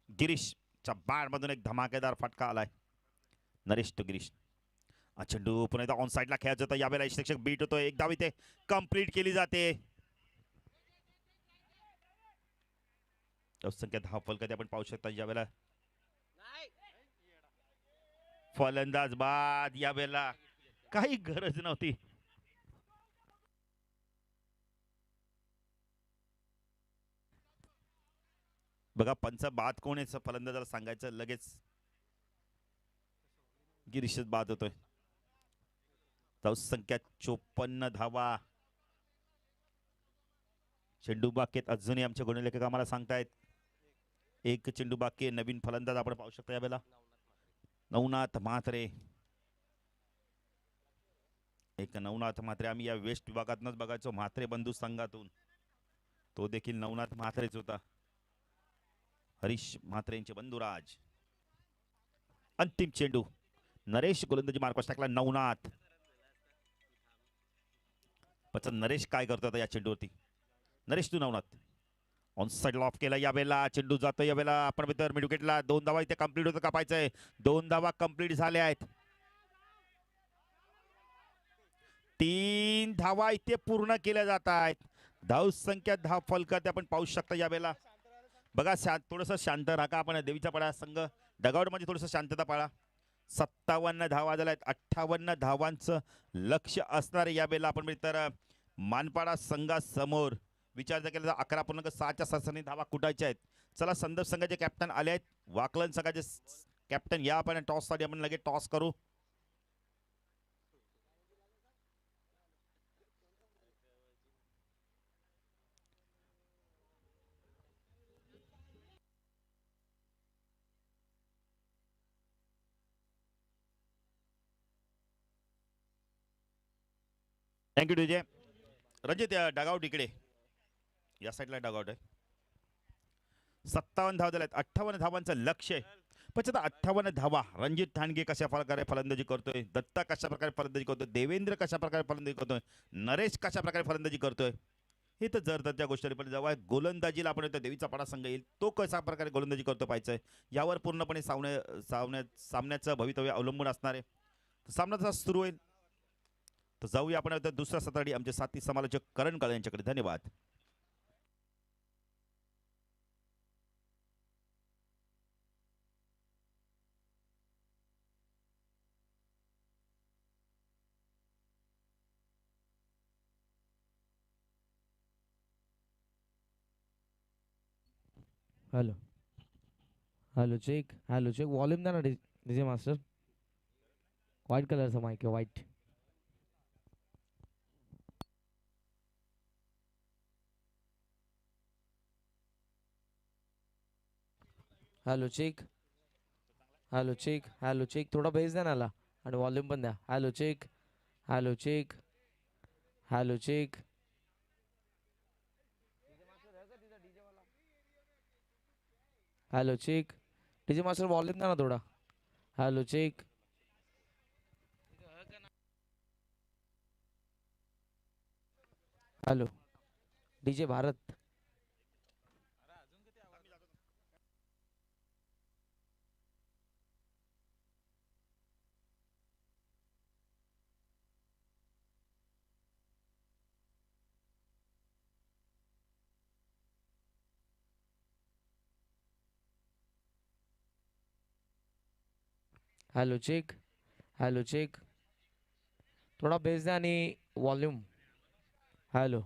गिरीशच्या बॅट मधून एक धमाकेदार फटका आलाय. नरेश टू गिरीश. हा चेंडू पुन्हा एकदा ऑन साईडला खेळायचा होता. यावेळेला शिक्षक बीट होतो. एक धाव इथे कंप्लीट केली जाते. संख्या धावफलकात आपण पाहू शकता. यावेळेला फलंदाज बाद. यावेळेला काही गरज नव्हती. बघा पंच बाद कोण आहे फलंदाजाला सांगायचं लगेच. गिरीशच बाद होतोय. संख्या 54 धावा. चेंडू बाकीत अजूनही आमचे गुणलेखक आम्हाला सांगतायत. 1 चेंडू बाकी. नवीन फलंदाज आपण पाहू शकता यावेळेला नवनाथ म्हात्रे. नवनाथ म्हात्रे आम्ही या वेस्ट विभागातूनच बघायचो. म्हात्रे बंधू संघातून. तो देखील नवनाथ म्हात्रेच होता. हरीश म्हात्रेंचे बंधुराज. अंतिम चेंडू. नरेश गोलंदाजी मार्कवर टाकला. नवनाथ. नरेश काय करतो आता या चेंडूवरती. नरेश तू नवनाथ ऑन साइड ऑफ केला यावेळेला चेंडू जातो यावेळेला आपण मित्र मिड विकेटला 2 धावा इथे कंप्लीट होतं कापायचंय 2 धावा कंप्लीट झाल्या आहेत 3 धावा इथे पूर्ण केल्या जात आहेत धाव संख्या 10 फलकात आपण पाहू शकता यावेळेला बघा थोडस शांत राहा आपण देवीचा पाडा संघ डगआउट मध्ये थोडस शांतता पाळा 57 धावा झाल्या आहेत 58 धावांचं लक्ष असणारे यावेळेला आपण तर मानपाडा संघासमोर विचार जर केला तर 11.6च्या सरासरी धावा कुटायच्या आहेत चला संदर्भ संघाचे कॅप्टन आले आहेत वाकलन संघाचे कॅप्टन या आपण टॉससाठी आपण लगेच टॉस करू थँक्यू विजय रणजित डगआउट इकडे या साईडला डगआउट आहे 57 धावा झाल्यात 58 धावांचं लक्ष आहे पण आता 58 धावा रणजित ठाणगे कशा प्रकारे फलंदाजी करतोय दत्ता कशा प्रकारे फलंदाजी करतोय देवेंद्र कशा प्रकारे फलंदाजी करतोय नरेश कशा प्रकारे फलंदाजी करतोय हे तर जर त्या गोष्टी पण जेव्हा गोलंदाजीला आपण येतो देवीचा पाडा संघ येईल तो कशा प्रकारे गोलंदाजी करतो पाहायचंय यावर पूर्णपणे सामन्याचं भवितव्य अवलंबून असणार आहे सामना तसा सुरू होईल तर जाऊया आपण आता दुसऱ्या सत्रासाठी आमचे साथी समालोचक करण काळे यांच्याकडे धन्यवाद हॅलो हॅलो चेक वॉल्यूम द्या ना डीजे मास्टर व्हाईट कलरचा माईक आहे व्हाईट हॅलो चेक थोडा बेस द्या ना आला आणि वॉल्यूम पण द्या hello check hello check DJ master volume द्या ना थोडा hello check hello DJ Bharat hello check थोडा बेस द्या आणि वॉल्यूम हॅलो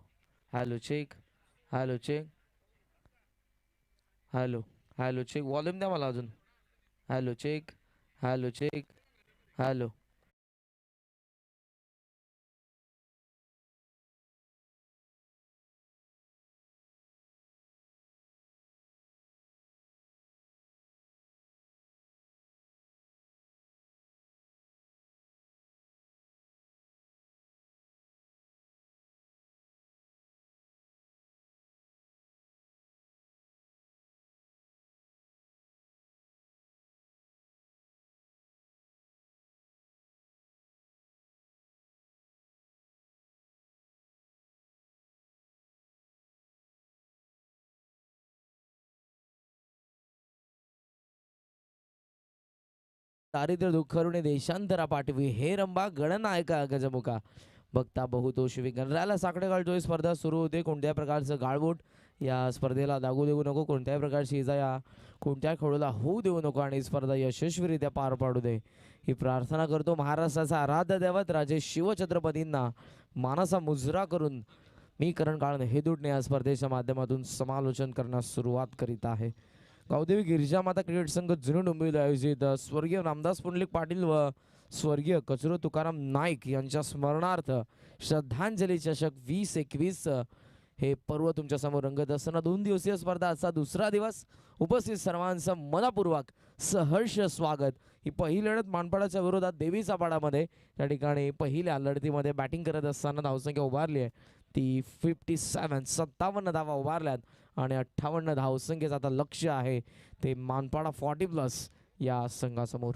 चेक वॉल्यूम द्या मला अजून हॅलो चेक दारिद्र्य दुःखरुणे देशांतरा पाठवी हे रंबा गणनायका गजमुखा बघता बहुतोषवी गणराला साकडे घालतोय स्पर्धा सुरू होते कोणत्याही प्रकारचं गाळबोट या स्पर्धेला लागू देऊ नको कोणत्याही प्रकारची इजा या कोणत्याही खेळूला होऊ देऊ नको आणि स्पर्धा यशस्वीरित्या पार पाडू दे ही प्रार्थना करतो महाराष्ट्राचा आराध्य दैवत राजे शिवछत्रपतींना मानाचा मुजरा करून मी करण काळने हे दुटणे या स्पर्धेच्या माध्यमातून समालोचन करण्यास सुरुवात करीत आहे गावदेवी गिरिजा माता क्रिकेट संघ जुने डोंबिवली आयोजित स्वर्गीय रामदास पुंडलिक पाटील व स्वर्गीय कचरो तुकाराम नाईक यांच्या स्मरणार्थ श्रद्धांजली चषक 2021 हे पर्व तुमच्या समोर रंगत असताना 2 दिवसीय स्पर्धा आजचा दुसरा दिवस उपस्थित सर्वांचं मनपूर्वक सहर्ष स्वागत ही पहिली लढत मानपाडाच्या विरोधात देवीचा पाडामध्ये त्या ठिकाणी पहिल्या लढतीमध्ये बॅटिंग करत असताना धावसंख्या उभारली आहे ती 57 धावा उभारल्यात आणि 58 धावसंख्येचं आता लक्ष आहे ते मानपाडा 40+ या संघासमोर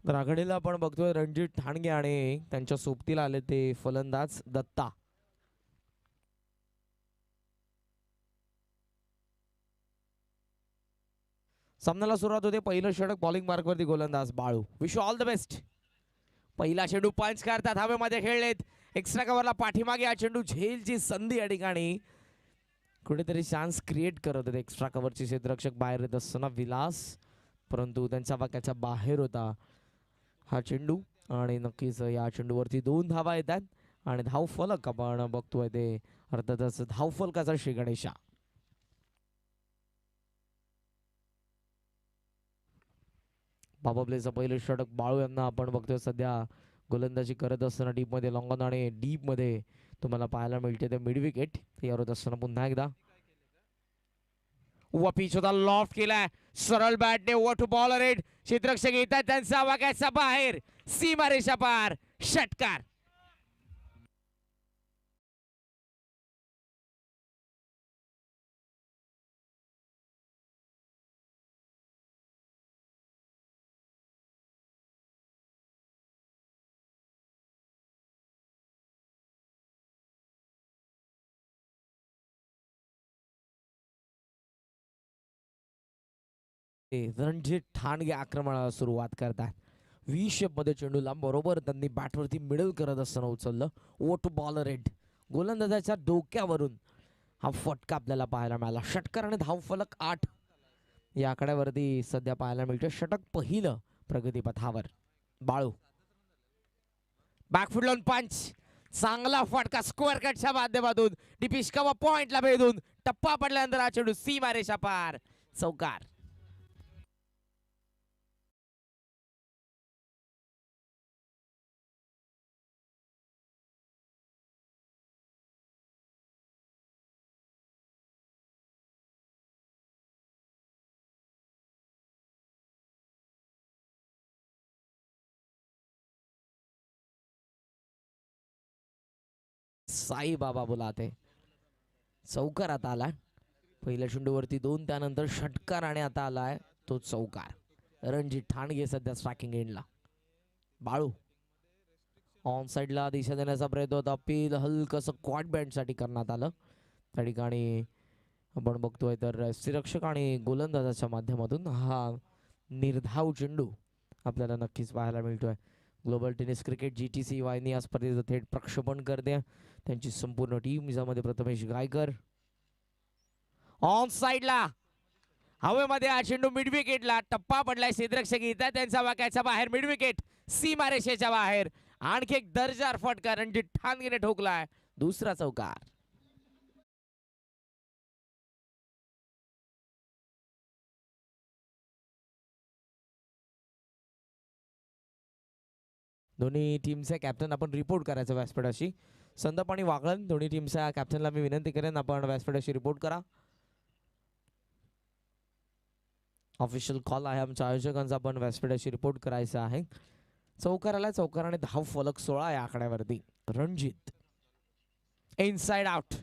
तर आघाडीला आपण बघतोय रणजित ठाणगे आणि त्यांच्या सोबतीला आले ते फलंदाज दत्ता. सामन्याला सुरुवात होते. पहिलं षटक बॉलिंग मार्कवरती गोलंदाज Balu. Wish all the best. पहिला चेंडू पंच करतात, हवेमध्ये खेळलेत, एक्स्ट्रा कव्हरला पाठीमागे. हा चेंडू झेलची संधी या ठिकाणी कुठेतरी चान्स क्रिएट करत होते. एक्स्ट्रा कव्हरचे क्षेत्ररक्षक बाहेर येत असताना विलास, परंतु त्यांच्या वाक्याच्या बाहेर होता हा चेंडू. आणि नक्कीच या चेंडूवरती 2 धावा येतात आणि धाव फलक आपण बघतोय ते अर्थातच धाव फलकाचा श्री गणेशा. बाबाप्लेचं पहिलं षटक बाळू यांना आपण बघतोय सध्या गोलंदाजी करत असताना डीपमध्ये लॉंग ऑन आणि डीपमध्ये तुम्हाला पाहायला मिळते ते मिड विकेट तयार होत असताना पुन्हा एकदा पिच होता, लॉफ्ट केलाय सरळ बॅटने. वर टू बॉलर रेड, क्षेत्ररक्षक येतात त्यांचा वागायचा बाहेर, सीमारेषा पार, षटकार. रणजित ठाणगे आक्रमणाला सुरुवात करतात. व्ही शेप मध्ये चेंडूला बरोबर त्यांनी बॅटवरती मिडल करत असताना उचललं. ओट बॉलर रेड, गोलंदाजाच्या डोक्यावरून हा फटका आपल्याला पाहायला मिळाला. षटकार आणि धाव फलक 8 या आकड्यावरती सध्या पाहायला मिळतं. षटक पहिलं प्रगतीपथावर. बाळू बॅकफुट लावून पंच, चांगला फटका स्क्वेअर कटच्या माध्यमातून डिपिशकावा पॉइंटला भेदून टप्पा पडल्यानंतर हा चेंडू सीमारेषा पार, चौकार. साई बाबा बुलाते. चौकार आता आलाय. पहिल्या चेंडूवरती 2, त्यानंतर षटकार आणि आता आलाय तो चौकार. रणजित ठाणगे सध्या स्ट्रायकिंग एंडला. बाळू ऑन साइडला दिशा देण्याचा प्रयत्न होता. अपील हलकस क्वाड बँड साठी करण्यात आलं. त्या ठिकाणी आपण बघतोय तर रक्षक आणि गोलंदाजाच्या माध्यमातून हा निर्धाव चेंडू आपल्याला नक्कीच पाहायला मिळतोय. ग्लोबल टेनिस क्रिकेट GTC वाहिनी या स्पर्धेचं थेट प्रक्षेपण करते. त्यांची संपूर्ण टीम ज्यामध्ये प्रथमेश गायकर ऑन साइडला, हवेमध्ये हा चेंडू मिड विकेटला, टप्पा पडलाय. क्षेत्ररक्षक येतात त्यांच्या वाक्याच्या बाहेर, मिड विकेट, सीमारेषेच्या बाहेर. आणखी एक दर्जार फटका रणजित ठाणगेने ठोकलाय, दुसरा चौकार. दोन्ही टीमचे कॅप्टन आपण रिपोर्ट करायचं व्यासपीठाशी. संदप आणि वागळण दोन्ही टीमच्या कॅप्टनला मी विनंती करेन आपण व्यासपीठाशी रिपोर्ट करा. ऑफिशियल कॉल आहे आमच्या आयोजकांचा, आपण व्यासपीठाशी रिपोर्ट करायचा आहे. चौकार आला. चौकार आणि धाव फलक 16 या आकड्यावरती. Ranjit inside out,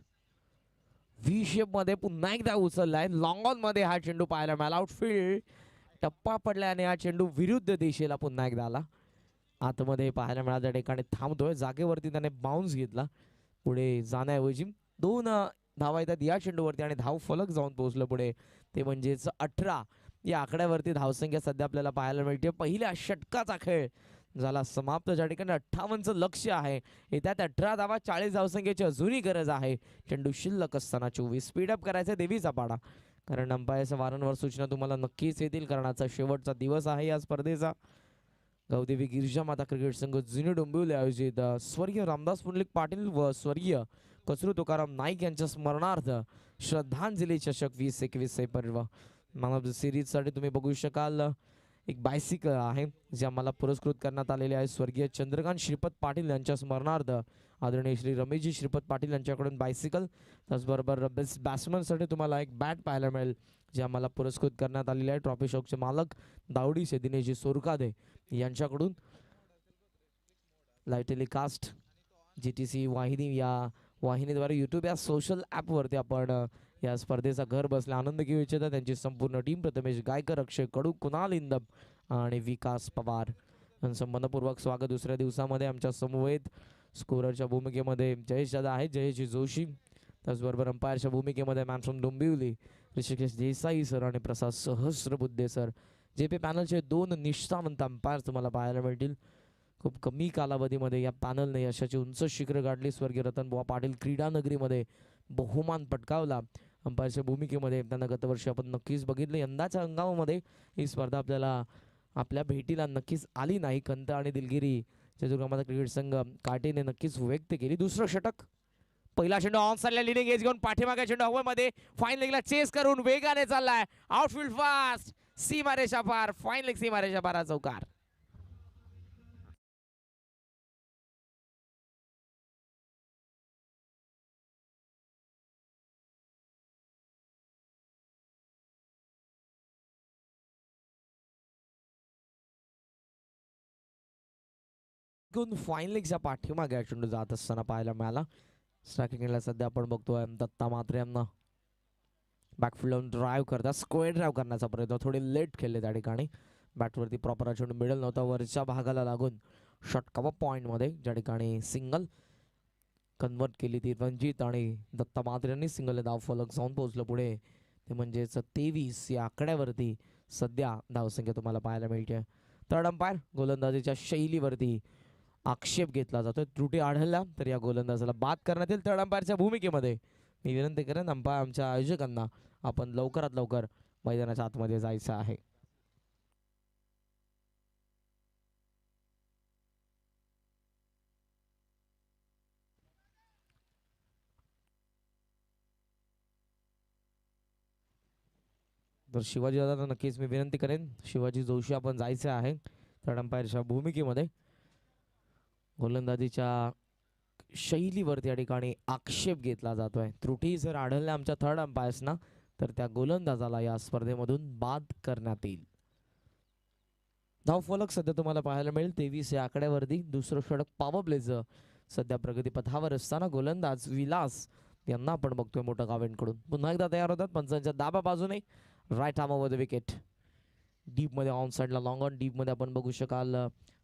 V shape मध्ये पुन्हा एकदा उचललाय. लॉंग ऑन मध्ये हा चेंडू पाहायला मिळाला. आउटफील्ड टप्पा पडल्याने हा चेंडू विरुद्ध दिशेला पुन्हा एकदा आला. आतमध्ये पाहायला मिळाल्या ठिकाणी थांबतोय. जागेवरती त्याने बाउन्स घेतला. पुढे जाण्याऐवजी 2 धावा येतात या चेंडूवरती आणि धाव फलक जाऊन पोहोचलं पुढे. ते म्हणजेच 18 या आकड्यावरती धावसंख्या सध्या आपल्याला पाहायला मिळते. पहिल्या षटकाचा खेळ झाला समाप्त, ज्या ठिकाणी 58चं लक्ष्य आहे. येत्यात 18 धावा, 40 धावसंख्येची अजूनही गरज आहे. चेंडू शिल्लक असताना 24. स्पीडअप करायचा देवीचा पाडा, कारण अंपायरच्या वारंवार सूचना तुम्हाला नक्कीच येतील. कारण आजचा शेवटचा दिवस आहे या स्पर्धेचा. गावदेवी गिरिजा माता क्रिकेट संघ जुने डोंबिवली आयोजित स्वर्गीय रामदास पुंडलिक पाटील व स्वर्गीय कचरू तुकाराम नाईक यांच्या स्मरणार्थ श्रद्धांजली चषक 2021 हे पर्व मॅन ऑफ द सिरीज साठी तुम्ही बघू शकाल. एक बायसिकल आहे जे आम्हाला पुरस्कृत करण्यात आलेले आहे. स्वर्गीय चंद्रकांत श्रीपत पाटील यांच्या स्मरणार्थ आदरणीय श्री रमेशजी श्रीपत पाटील यांच्याकडून बायसिकल. त्याचबरोबर बेस्ट बॅट्समनसाठी तुम्हाला एक बॅट पाहायला मिळेल जे आम्हाला पुरस्कृत करण्यात आलेले आहे. ट्रॉफी शॉकचे मालक दावडी दिनेशजी सोरकादे यांच्याकडून. लाईव्ह टेलिकास्ट GTC वाहिनी या वाहिनीद्वारे यूट्यूब या सोशल ॲपवरती आपण या स्पर्धेचा घर बसल्या आनंद घेऊ इच्छितात. त्यांची संपूर्ण टीम प्रथमेश गायकर, अक्षय कडू, कुणाल इंदब आणि विकास पवार त्यांचं मनपूर्वक स्वागत दुसऱ्या दिवसामध्ये आमच्या समवेत. स्कोररच्या भूमिकेमध्ये जयेश दादा आहेत, जयेश जोशी. त्याचबरोबर अंपायरच्या भूमिकेमध्ये man from Dombivli Rishikesh Desai sir आणि प्रसाद सहस्रबुद्धे सर. जे पी पॅनलचे 2 निष्ठावंत अंपायर तुम्हाला पाहायला मिळतील. खूप कमी कालावधीमध्ये या पॅनलने यशाची उंच शिखर गाठली. स्वर्गीय रतनबुवा पाटील क्रीडा नगरीमध्ये बहुमान पटकावला. अंपायरच्या भूमिकेमध्ये त्यांना गतवर्षी आपण नक्कीच बघितलं. यंदाच्या हंगामामध्ये ही स्पर्धा आपल्याला आपल्या भेटीला नक्कीच आली नाही. खंत आणि दिलगिरी चतुर्गामाचा क्रिकेट संघ काटेने नक्कीच व्यक्त केली. दुसरं षटक, पहिला चेंडू ऑन साइडला लिडिंग एज घेऊन पाठीमागे चेंडू हवेमध्ये फाईन लेगला चेस करून वेगाने चाललाय. आउटफील्ड फास्ट, सीमारेषा पार, फाईन लेग सीमारेषा पार, चौकार. फाईन लेगच्या पाठीमागे चेंडू जात असताना पाहायला मिळाला. स्ट्रायकिंगला सध्या आपण बघतोय दत्ता म्हात्रे यांना बॅकफील्ड लावून ड्राईव्ह करतात. स्क्वेअर ड्राईव्ह करण्याचा प्रयत्न, थोडे लेट केले त्या ठिकाणी. बॅटवरती प्रॉपर चेंडू मिळेल नव्हता, वरच्या भागाला लागून षटकावा पॉईंटमध्ये ज्या ठिकाणी सिंगल कन्वर्ट केली ती रणजित आणि दत्ता म्हात्रे यांनी सिंगल धाव फलक जाऊन पोहोचलं पुढे. ते म्हणजेच 23 या आकड्यावरती सध्या धावसंख्या तुम्हाला पाहायला मिळते. थर्ड अंपायर गोलंदाजीच्या शैलीवरती आक्षेप घेतला जातोय. त्रुटी आढळल्या तर या गोलंदाजाला बाद करण्यात येईल. थर्ड अंपायरच्या भूमिकेमध्ये मी विनंती करेन आमच्या आयोजकांना आपण लवकरात लवकर मैदानाच्या आतमध्ये जायचं आहे. तर शिवाजी दादा नक्कीच मी विनंती करेन, शिवाजी जोशी आपण जायचं आहे थर्ड अंपायरच्या भूमिकेमध्ये. गोलंदाजीच्या शैलीवरती या ठिकाणी आक्षेप घेतला जातोय. त्रुटी जर आढळल्या आमच्या थर्ड अंपायर्सना तर त्या गोलंदाजाला या स्पर्धेमधून बाद करण्यात येईल. धावफलक सध्या तुम्हाला पाहायला मिळेल 23 या आकड्यावरती. दुसरं षटक पॉवर प्लेचं सध्या प्रगतीपथावर असताना गोलंदाज विलास यांना आपण बघतोय मोठं गावेंकडून. पुन्हा एकदा तयार होतात पंचांच्या डाव्या बाजूने. Right arm over the wicket, डीपमध्ये ऑन साईडला लॉंग ऑन डीपमध्ये आपण बघू शकाल.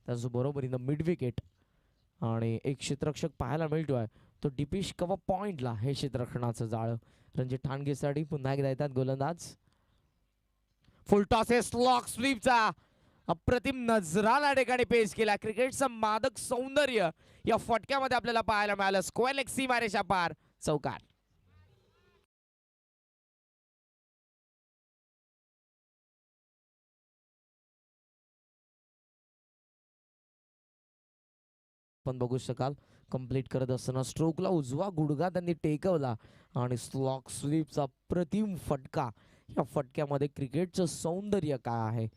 त्याचबरोबर इन द मिड विकेट आणि एक क्षेत्ररक्षक पाहायला मिळतोय तो डिपिश कवा पॉइंटला. हे क्षेत्ररक्षणाचं जाळं रणजित ठाणगेसाठी. पुन्हा एकदा येतात गोलंदाज. फुल टॉस स्लॉक स्वीपचा अप्रतिम नजराला ठिकाणी पेश केला. क्रिकेटचं मादक सौंदर्य या फटक्यामध्ये आपल्याला पाहायला मिळालं. स्क्वेअर लेग सीमारेषा पार, चौकार. आपण बघू शकाल कंप्लीट करत असताना स्ट्रोकला उजवा गुडघा त्यांनी टेकवला आणि स्लॉक स्वीपचा प्रतिम फटका. या फटक्यामध्ये क्रिकेटचं सौंदर्य काय आहे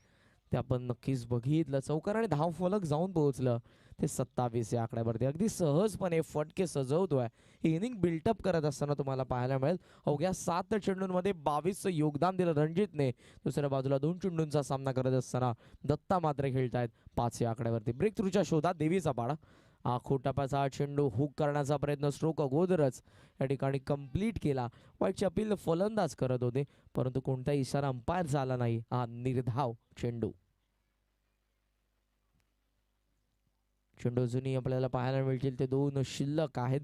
ते आपण नक्कीच बघितलं. चौकार आणि धाव फलक जाऊन पोहोचलं ते 27 या आकड्यावरती. अगदी सहजपणे फटके सजवतोय. ही इनिंग बिल्टअप करत असताना तुम्हाला पाहायला मिळेल. अवघ्या 7 चेंडूंमध्ये 22 योगदान दिलं रणजितने. दुसऱ्या बाजूला 2 चेंडूंचा सामना करत असताना दत्ता मात्र खेळतायत 5 या आकड्यावरती. ब्रेक थ्रूच्या शोधात देवीचा पाडा. खोटापाचा चेंडू हुक करण्याचा प्रयत्न स्ट्रोक अगोदरच या ठिकाणी कंप्लीट केला. वाईटची अपील फलंदाज करत होते परंतु कोणताही इशारा अंपायरचा आला नाही. हा निर्धाव चेंडू. चेंडू अजूनही आपल्याला पाहायला मिळतील ते 2 शिल्लक आहेत.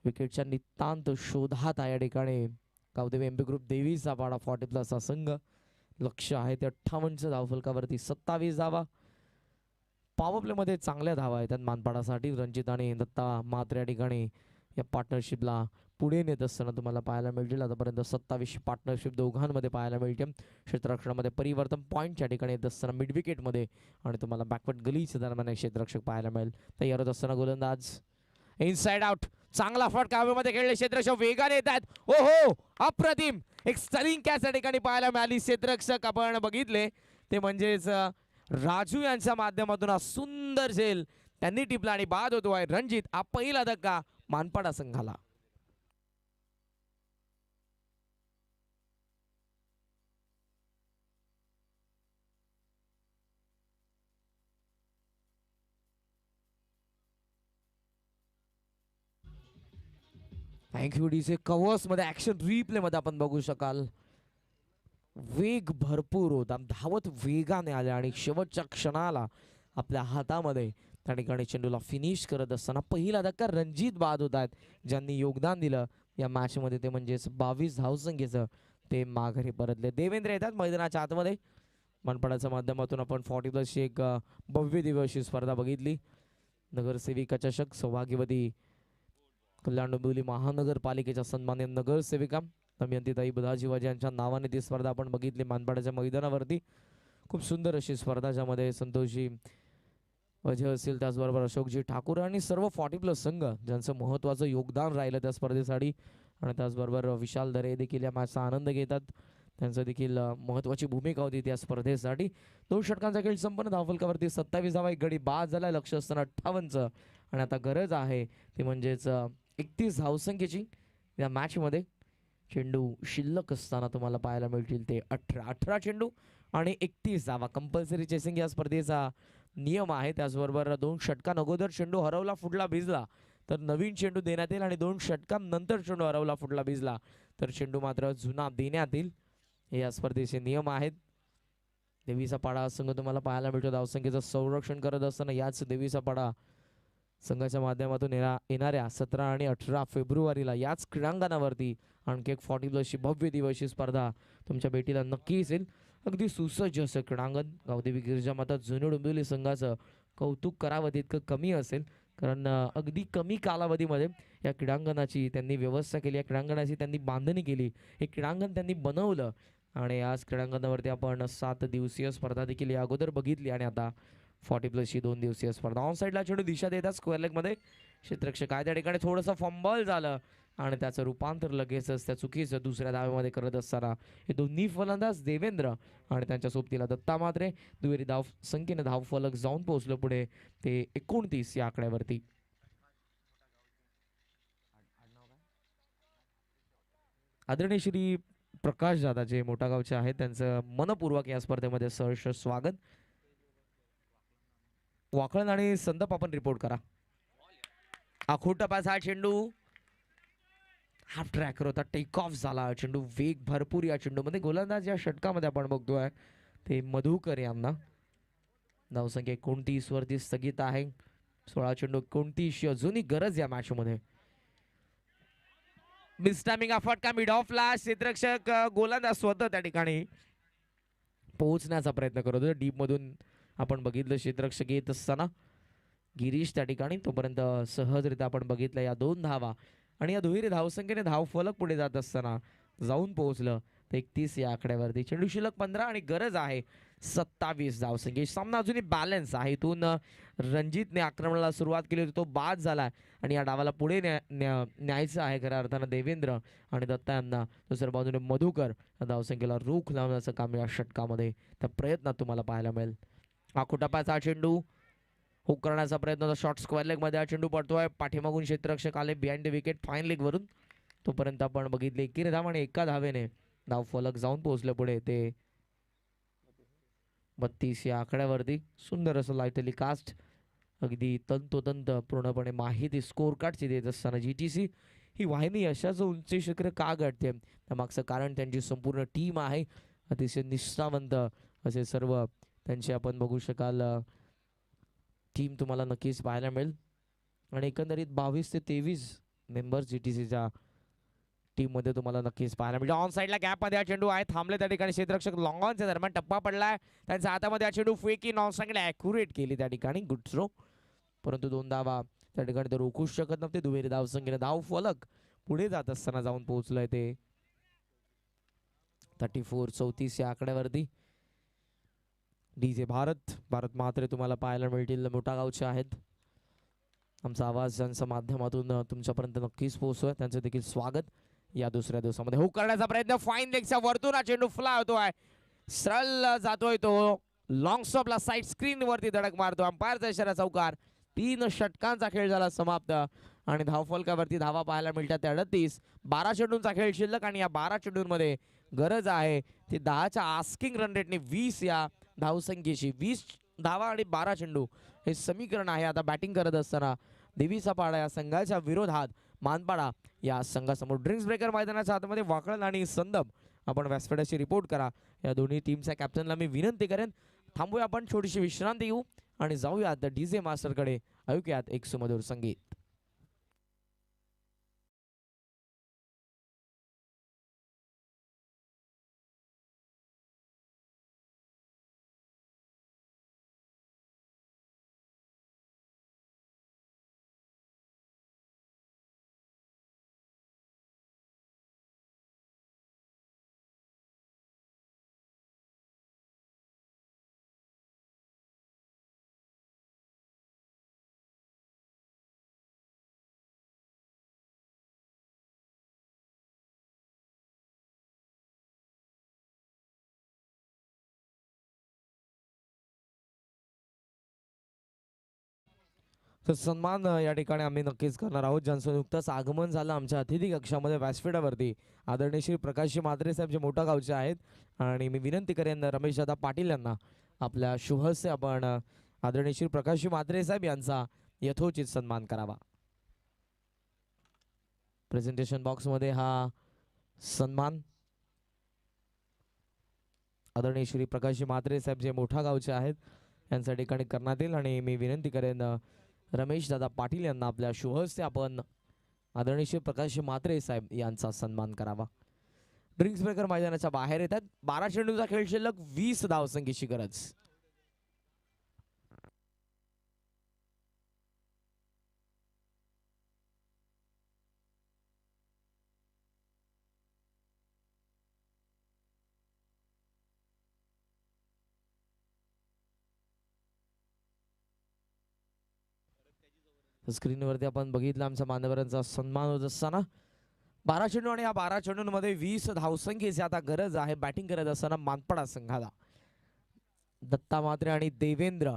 विकेटच्या नितांत शोधात या ठिकाणी गावदेवी एमपी ग्रुप देवीचा पाडा 40+ संघ. लक्ष आहे ते 58 धावफलकावरती 27 धावा. पॉवर प्लेमध्ये चांगल्या धावा आहेत मानपाडासाठी. रणजित आणि दत्ता मात्र या ठिकाणी या पार्टनरशिपला पुढे नेत असताना तुम्हाला पाहायला मिळतील. आतापर्यंत 27 पार्टनरशिप दोघांमध्ये पाहायला मिळते. क्षेत्ररक्षणामध्ये परिवर्तन पॉईंटच्या ठिकाणी येत असताना मिड विकेटमध्ये आणि तुम्हाला बॅकवर्ड गलीच्या दरम्यान एक क्षेत्ररक्षक पाहायला मिळेल. तयार होत असताना गोलंदाज इनसाइड आउट. चांगला फटका हवेमध्ये खेळले. क्षेत्ररक्षक वेगाने येत आहेत. ओ हो, अप्रतिम एक स्टनिंग कॅच या ठिकाणी पाहायला मिळाली. क्षेत्ररक्षक आपण बघितले ते म्हणजेच राजू यांच्या माध्यमातून हा सुंदर झेल त्यांनी टिपला आणि बाद होतोय रणजित. हा पहिला धक्का मानपाडा संघाला. Thank you DJ. कव्हर्स मध्ये ऍक्शन रिप्ले मध्ये आपण बघू शकाल वेग भरपूर होता. धावत वेगाने आले आणि शेवटच्या क्षणाला आपल्या हातामध्ये. त्या ठिकाणी चेंडूला फिनिश करत असताना पहिला धक्का रणजित बाद होत आहेत, ज्यांनी योगदान दिलं या मॅचमध्ये, ते म्हणजेच 22 धावसंख्येचं ते माघारी परतले. देवेंद्र येतात मैदानाच्या आतमध्ये. मनपाडाच्या माध्यमातून आपण 40+ एक भव्य दिवशी स्पर्धा बघितली. नगरसेविका चषक सौभाग्यवती कल्याण डोंबिवली महानगरपालिकेच्या सन्मान्य नगरसेविका दमयंतीताई बदाजीवाजी यांच्या नावाने ती स्पर्धा आपण बघितली मानपाड्याच्या मैदानावरती. खूप सुंदर अशी स्पर्धा, ज्यामध्ये संतोषजी वजे असतील, त्याचबरोबर अशोकजी ठाकूर आणि सर्व 40+ संघ ज्यांचं महत्त्वाचं योगदान राहिलं त्या स्पर्धेसाठी. आणि त्याचबरोबर विशाल दरे देखील या मॅचचा आनंद घेतात, त्यांचं देखील महत्त्वाची भूमिका होती त्या स्पर्धेसाठी. 2 षटकांचा खेळ संपन्न. धावफलकावरती 27 धावा, एक गडी बाद झाला. लक्ष असताना 58चं. आणि आता गरज आहे ती म्हणजेच 31 धावसंख्येची या मॅचमध्ये. चेंडू शिल्लक असताना तुम्हाला पाहायला मिळतील ते 18 चेंडू आणि 31 धावा. कंपल्सरी चेसिंग या स्पर्धेचा नियम आहे. त्याचबरोबर 2 षटकांअगोदर चेंडू हरवला, फुटला, भिजला तर नवीन चेंडू देण्यात येईल, आणि 2 षटकांनंतर चेंडू हरवला, फुटला, भिजला तर चेंडू मात्र जुना देण्यात येईल. हे या स्पर्धेचे नियम आहेत. देवीचा पाडा संघ तुम्हाला पाहायला मिळतो धावसंख्येचं संरक्षण करत असताना. याच देवीचा पाडा संघाच्या माध्यमातून येणाऱ्या 17 आणि 18 फेब्रुवारीला याच क्रीडांगणावरती आणखी एक 40+ भव्य दिवशी स्पर्धा तुमच्या भेटीला नक्कीच येईल. अगदी सुसज्ज असं क्रीडांगण. गावदेवी गिरिजामाता जुने डोंबिवली संघाचं कौतुक करावं तितकं कमी असेल, कारण अगदी कमी कालावधीमध्ये या क्रीडांगणाची त्यांनी व्यवस्था केली, या क्रीडांगणाची त्यांनी बांधणी केली, हे क्रीडांगण त्यांनी बनवलं. आणि आज क्रीडांगणावरती आपण 7 दिवसीय स्पर्धा देखील या अगोदर बघितली, आणि आता 40+ 2 दिवसीय स्पर्धा. ऑन साईडला चेंडू दिशा देतात स्क्वेअर लेगमध्ये. क्षेत्ररक्षक आहे त्या ठिकाणी थोडंसं फंबल झालं, आणि त्याचं रूपांतर लगेचच त्या चुकीचं दुसऱ्या धावेमध्ये करत असताना हे दोन्ही फलंदाज देवेंद्र आणि त्यांच्या सोबतीला दत्ता मात्रे दुहेरी धाव संख्येने धावफलक जाऊन पोहोचलं पुढे ते 29 या आकड्यावरती. आदरणीय श्री प्रकाश दादा जे मोठा गावचे आहेत, त्यांचं मनपूर्वक या स्पर्धेमध्ये सहर्ष स्वागत. वाकळण आणि संदप आपण रिपोर्ट करा. आखोटा पास हा चेंडू हाफ ट्रॅकर होता, टेक ऑफ झाला. चेंडू वेग भरपूर या चेंडूमध्ये. गोलंदाज या षटकामध्ये आपण बघतोय ते मधुकर यांना. धावसंख्या 29 वरती स्थगित आहे. 16 चेंडू 29 अजूनही गरज या मॅच मध्ये. मिसटायमिंग फटका मिड ऑफला. क्षेत्ररक्षक गोलंदाज स्वतः त्या ठिकाणी पोहोचण्याचा प्रयत्न करत होते. डीप मधून आपण बघितलं क्षेत्ररक्षक येत असताना गिरीश त्या ठिकाणी, तोपर्यंत सहजरित्या आपण बघितलं या 2 धावा, आणि या दुहेरी धावसंख्येने धाव फलक पुढे जात असताना जाऊन पोहोचलं ते 31 या आकड्यावरती. चेंडू शिल्लक 15 आणि गरज आहे 27 धावसंख्या. सामना अजूनही बॅलन्स आहे. इथून रणजितने आक्रमणाला सुरुवात केली होती, तो बाद झाला आणि या डावाला पुढे न्यायचं आहे खऱ्या अर्थानं देवेंद्र आणि दत्ता यांना. दुसऱ्या बाजूने मधुकर धावसंख्येला रोख लावण्याचं काम या षटकामध्ये त्या प्रयत्नात तुम्हाला पाहायला मिळेल. आखोटा पास हा चेंडू हुक करण्याचा प्रयत्न. शॉर्ट स्क्वेअर लेग मध्ये हा चेंडू पडतोय. पाठीमागून क्षेत्ररक्षक आले behind the wicket fine leg वरून. तोपर्यंत आपण बघितले 21 धाव आणि 1 धावेने धाव फलक जाऊन पोहोचले पुढे ते 32 या आकड्यावरती. सुंदर असं लाईव्ह टेलिकास्ट, अगदी तंतोतंत पूर्णपणे माहिती स्कोर कार्डची देत असताना GTC ही वाहिनी अशाच उंची शिखर का गाठते, त्यामागचं कारण त्यांची संपूर्ण टीम आहे. अतिशय निष्ठावंत असे सर्व त्यांचे आपण बघू शकाल टीम तुम्हाला नक्कीच पाहायला मिळेल. आणि एकंदरीत 22 ते 23 मेंबर्स GTCच्या टीम मध्ये तुम्हाला नक्कीच पाहायला मिळेल. ऑन साईडला गॅप मध्ये हा चेंडू आहे, थांबले त्या ठिकाणी क्षेत्ररक्षक. लॉंग ऑनच्या दरम्यान टप्पा पडलाय त्यांच्या हातामध्ये. हा चेंडू फेकी नॉन साईडला ॲक्युरेट केली त्या ठिकाणी, गुड थ्रो. परंतु 2 धावा त्या ठिकाणी ते रोखूच शकत नव्हते. दुहेरी धावसंख्येने धाव फलक पुढे जात असताना जाऊन पोहोचलंय ते 34 या आकड्यावरती. DJ भारत मात्रे तुम्हाला पाहायला मिळतील, मोठा गावचे आहेत. आमचा आवाज ज्यांच्या माध्यमातून तुमच्यापर्यंत नक्कीच पोहोचतोय त्यांचं देखील स्वागत या दुसऱ्या दिवसामध्ये. हुक करण्याचा प्रयत्न फाईन लेगच्या वरतून हा चेंडू फ्लाय होतोय, सरळ जातोय तो लॉंग स्टॉपला. साईड स्क्रीन वरती धडक मारतो. अंपायरचा इशारा चौकार. 3 षटकांचा खेळ झाला समाप्त आणि धावफलकावरती धावा पाहायला मिळतात 38. 12 चेंडूंचा खेळ शिल्लक आणि या 12 चेंडूंमध्ये गरज आहे ती 10च्या आस्किंग रन रेटने 20 या धावसंख्येची. 20 धावा आणि 12 चेंडू हे समीकरण आहे. आता बॅटिंग करत असताना देवीचा पाडा या संघाच्या विरोधात मानपाडा या संघासमोर. ड्रिंक्स ब्रेकर मैदानाच्या आतमध्ये वाकळण आणि संदप आपण व्यासपीठाची रिपोर्ट करा. या दोन्ही टीमच्या कॅप्टनला मी विनंती करेन थांबूया, आपण छोटीशी विश्रांती घेऊ आणि जाऊयात डीजे मास्टरकडे. ऐकूयात एक सुमधुर संगीत. तर सन्मान या ठिकाणी आम्ही नक्कीच करणार आहोत, ज्यांचं नुकतंच आगमन झालं आमच्या अतिथी कक्षामध्ये व्यासपीठावरती. आदरणीय श्री प्रकाशजी म्हात्रे साहेब जे मोठा गावचे आहेत, आणि मी विनंती करेन रमेश दादा पाटील यांना आपल्या शुभहस्ते आपण आदरणीय श्री प्रकाशजी म्हात्रे साहेब यांचा यथोचित सन्मान करावा. प्रेझेंटेशन बॉक्समध्ये हा सन्मान आदरणीय श्री प्रकाशजी म्हात्रे साहेब जे मोठा गावचे आहेत यांच्या ठिकाणी करण्यात येईल. आणि मी विनंती करेन रमेश दादा पाटील यांना आपल्या शुभहस्ते आपण आदरणीय श्री प्रकाश म्हात्रे साहेब यांचा सन्मान करावा. ड्रिंक्स ब्रेकर मैदानाच्या बाहेर येतात. 12 चेंडूचा खेळ शिल्लक, 20 धावसंख्येची गरज. स्क्रीनवरती आपण बघितलं आमच्या मान्यवरांचा सन्मान होत असताना. 12 चेंडू आणि या 12 चेंडूंमध्ये 20 धावसंख्येची आता गरज आहे. बॅटिंग करत असताना मानपडा संघाला दत्ता म्हात्रे आणि देवेंद्र.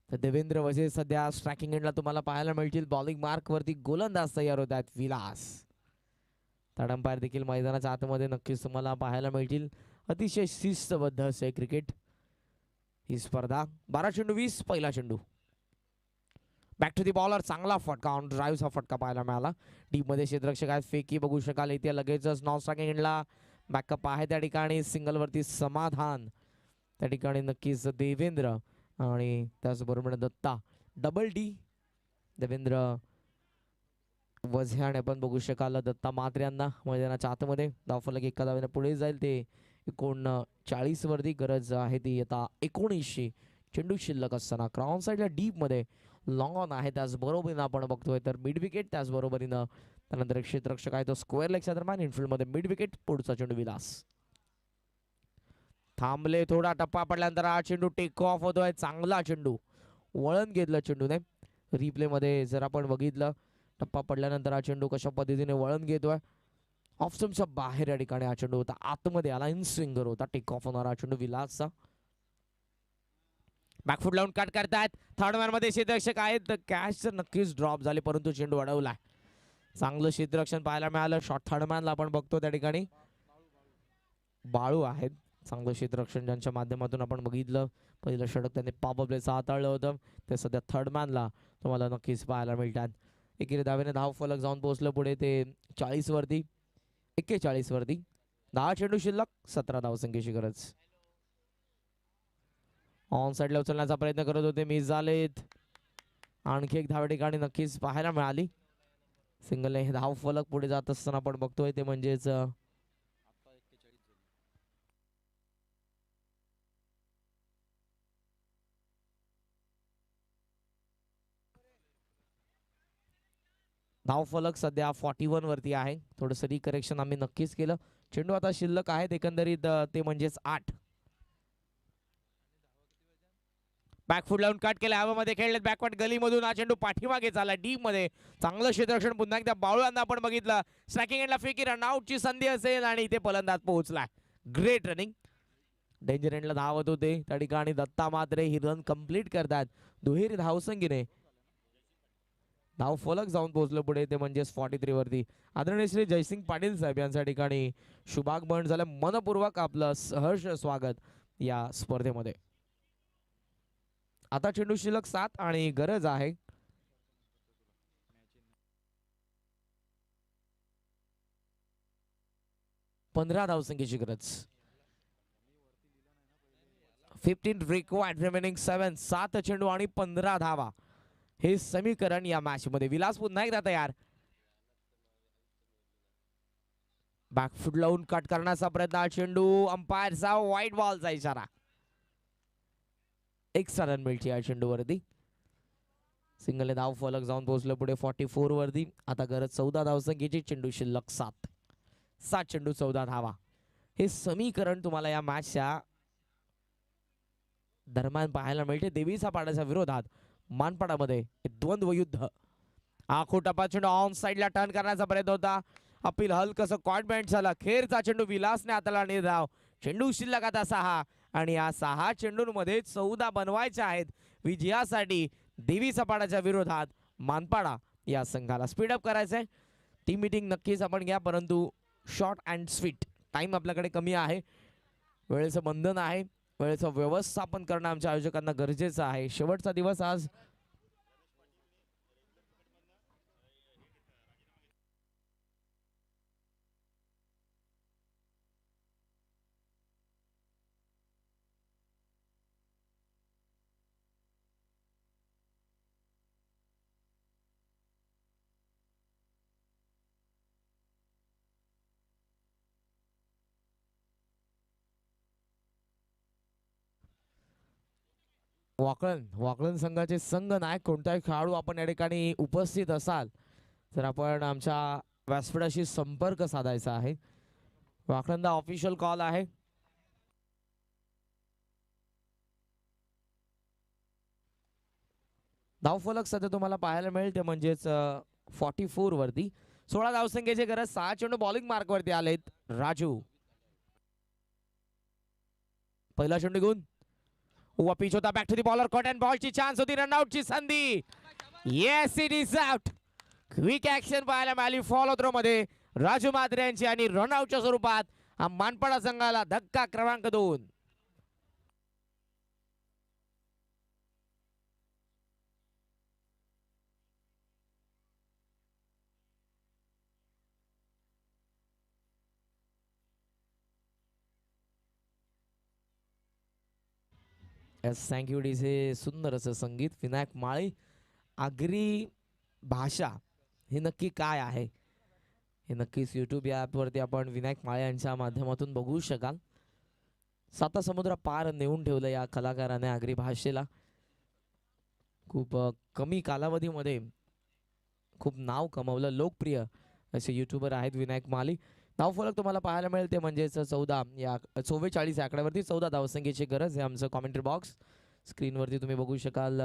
तर देवेंद्र वजे सध्या स्ट्रायकिंग एंडला तुम्हाला पाहायला मिळतील. बॉलिंग मार्क वरती गोलंदाज तयार होत आहेत विलास. तडंपायर देखील मैदानाच्या आतमध्ये नक्कीच तुम्हाला पाहायला मिळतील. अतिशय शिस्तबद्ध असे क्रिकेट ही स्पर्धा. 12 चेंडू 20, पहिला चेंडू. बॅक टू दी बॉलर, चांगला फटका, ऑन ड्राईव्हचा फटका पाहायला मिळाला. डीप मध्ये क्षेत्ररक्षक आहेत, फेकी बघू शकाल इथे. लगेचच नॉन स्ट्रायकिंग एंडला बॅकअप आहे त्या ठिकाणी. सिंगल वरती समाधान त्या ठिकाणी नक्कीच देवेंद्र आणि त्याचबरोबर दत्ता. डबल डी देवेंद्र वझ्याने पण बघू शकाल दत्ता म्हात्रे यांना मैदानाच्या आतमध्ये. धावफलक एका धावेने पुढे जाईल. ते 39 वरती गरज आहे ती आता 19 चेंडू शिल्लक असताना. क्रॉन साईडला डीप मध्ये लॉंग ऑन आहे, त्याचबरोबरीनं आपण बघतोय तर मिड विकेट. त्याचबरोबरीनं त्यानंतर क्षेत्ररक्षक आहे तो स्क्वेअर लेगच्या दरम्यान. इनफिल्ड मध्ये मिड विकेट. पुढचा चेंडू विलास थांबले. थोडा टप्पा पडल्यानंतर हा चेंडू टेक ऑफ होतोय. चांगला चेंडू, वळण घेतलं चेंडूने. रिप्ले मध्ये जर आपण बघितलं टप्पा पडल्यानंतर हा चेंडू कशा पद्धतीने वळण घेतोय. ऑफ स्टंपच्या बाहेर या ठिकाणी हा चेंडू होता, आतमध्ये आला, इन स्विंगर होता. टेक ऑफ होणारा चेंडू विलासचा. बॅकफुट लावून कट करतायत. थर्ड मॅन मध्ये क्षेत्ररक्षक आहेत. कॅच तर नक्कीच ड्रॉप झाले, परंतु चेंडू अडवलाय. चांगलं क्षेत्ररक्षण पाहायला मिळालं. शॉर्ट थर्ड मॅनला आपण बघतो त्या ठिकाणी बाळू आहेत. चांगलं क्षेत्ररक्षण ज्यांच्या माध्यमातून आपण बघितलं. पहिलं षटक त्यांनी पॉप प्लेचं हाताळलं होतं, ते सध्या थर्ड मॅनला तुम्हाला नक्कीच पाहायला मिळतात. एकेरी धावेने धाव फलक जाऊन पोहोचलं पुढे ते 40 वरती, 41 वरती. 10 चेंडू शिल्लक, 17 धावसंख्येची गरज. ऑन साईडला उचलण्याचा प्रयत्न करत होते, मिस झालेत. आणखी एक धाव ठिकाणी नक्कीच पाहायला मिळाली. सिंगलने हे धाव फलक पुढे जात असताना आपण बघतोय ते म्हणजेच धाव फलक सध्या 41 वरती आहे. थोडंसं रिकरेक्शन आम्ही नक्कीच केलं. चेंडू आता शिल्लक आहेत एकंदरीत ते म्हणजेच 8. बॅकफुट लावून कट केला, हवेमध्ये खेळलेत. बॅकवर्ड गलीमधून हा चेंडू पाठीमागे चालला डीप मध्ये. चांगलं क्षेत्ररक्षण पुन्हा एकदा बाळूयांना आपण बघितलं. स्ट्रायकिंग एंडला फेकी रनआउटची संधी असेल आणि इथे फलंदाज पोहोचलाय. Great running. डेंजर एंडला धावत होते त्या ठिकाणी दत्ता म्हात्रे ही रन कंप्लीट करतात दुहेरी धावसंख्येने. धाव फलक जाऊन पोहोचलं पुढे ते म्हणजेच 43 वरती. आदरणीय श्री जयसिंग पाटील साहेब यांच्या ठिकाणी शुभागमन झालं. मनपूर्वक आपलं सहर्ष स्वागत या स्पर्धेमध्ये. आता चेंडू शिल्लक 7 आणि गरज आहे 15 धावसंख्येची गरज. 15 रिक्वायर्ड रिमेनिंग 7. 7 चेंडू आणि 15 धावा, हे समीकरण या मॅच मध्ये. विलास पुन्हा एकदा तयार. बॅकफूट लावून कट करण्याचा प्रयत्न. चेंडू अंपायरचा व्हाईट बॉलचा इशारा. एक्स्ट्रा रन मिळते या चेंडूवरती. सिंगलने धाव फलक जाऊन पोहोचलं पुढे 44 वरती. आता गरज 14 धावसंख्येची. चेंडू शिल्लक 7. 7 चेंडू 14 धावा, हे समीकरण तुम्हाला या मॅचच्या दरम्यान पाहायला मिळते. देवीचा पाड्याच्या विरोधात मानपाडामध्ये द्वंद्व युद्ध. आखो टप्पा चेंडू ऑन साइडला टर्न करण्याचा प्रयत्न होता. अपील हलकसं कॉन्फिडंट झालं. खेरचा चेंडू विलासने हाताला निर्धाव. चेंडू शिल्लक आता 6 आणि या 6 चेंडूंमध्ये 14 बनवायचे आहेत विजयासाठी देवी सपाटाच्या विरोधात मानपाडा या संघाला. स्पीडअप करायचंय. टीम मीटिंग नक्कीच आपण घ्या, परंतु शॉर्ट अँड स्वीट. टाइम आपल्याकडे कमी आहे, वेळेचं बंधन आहे, वेळेचं व्यवस्थापन करणं आमच्या आयोजकांना गरजेचं आहे. शेवटचा दिवस आज. वाकलन संघाचे संघ नायक कोणताही खेळाडू आपण या ठिकाणी उपस्थित असाल तर आपण आमच्या व्यासपीठाशी संपर्क साधायचा आहे. वाकलंदा ऑफिशियल कॉल आहे. धावफलक सध्या तुम्हाला पाहायला मिळेल ते म्हणजेच 44 वरती. 16 धावसंख्येची गरज. 6 चेंडू बॉलिंग मार्क वरती आलेत. राजू पहिला चेंडू घेऊन उभा पिच होता. Back to the bowler. Cut and बॉलची चान्स होती. रनआउटची संधी. Yes, it is out. Quick action पाहायला मिळाली फॉलो थ्रो मध्ये राजू मात्रे यांची आणि रनआउटच्या स्वरूपात मानपाडा संघाला धक्का क्रमांक 2. Yes, thank you DJ. सुंदर असं संगीत. विनायक माळी. आगरी भाषा हे नक्की काय आहे हे नक्कीच यूट्यूब या ॲपवरती आपण विनायक माळे यांच्या माध्यमातून बघू शकाल. 7 समुद्र पार नेऊन ठेवलं या कलाकाराने आगरी भाषेला. खूप कमी कालावधीमध्ये खूप नाव कमवलं. लोकप्रिय असे युट्यूबर आहेत विनायक माली. धावफलक तुम्हाला पाहायला मिळेल ते म्हणजेच 14 या 44 या आकड्यावरती 14 धावसंख्येची गरज. हे आमचं कॉमेंट्री बॉक्स स्क्रीनवरती तुम्ही बघू शकाल.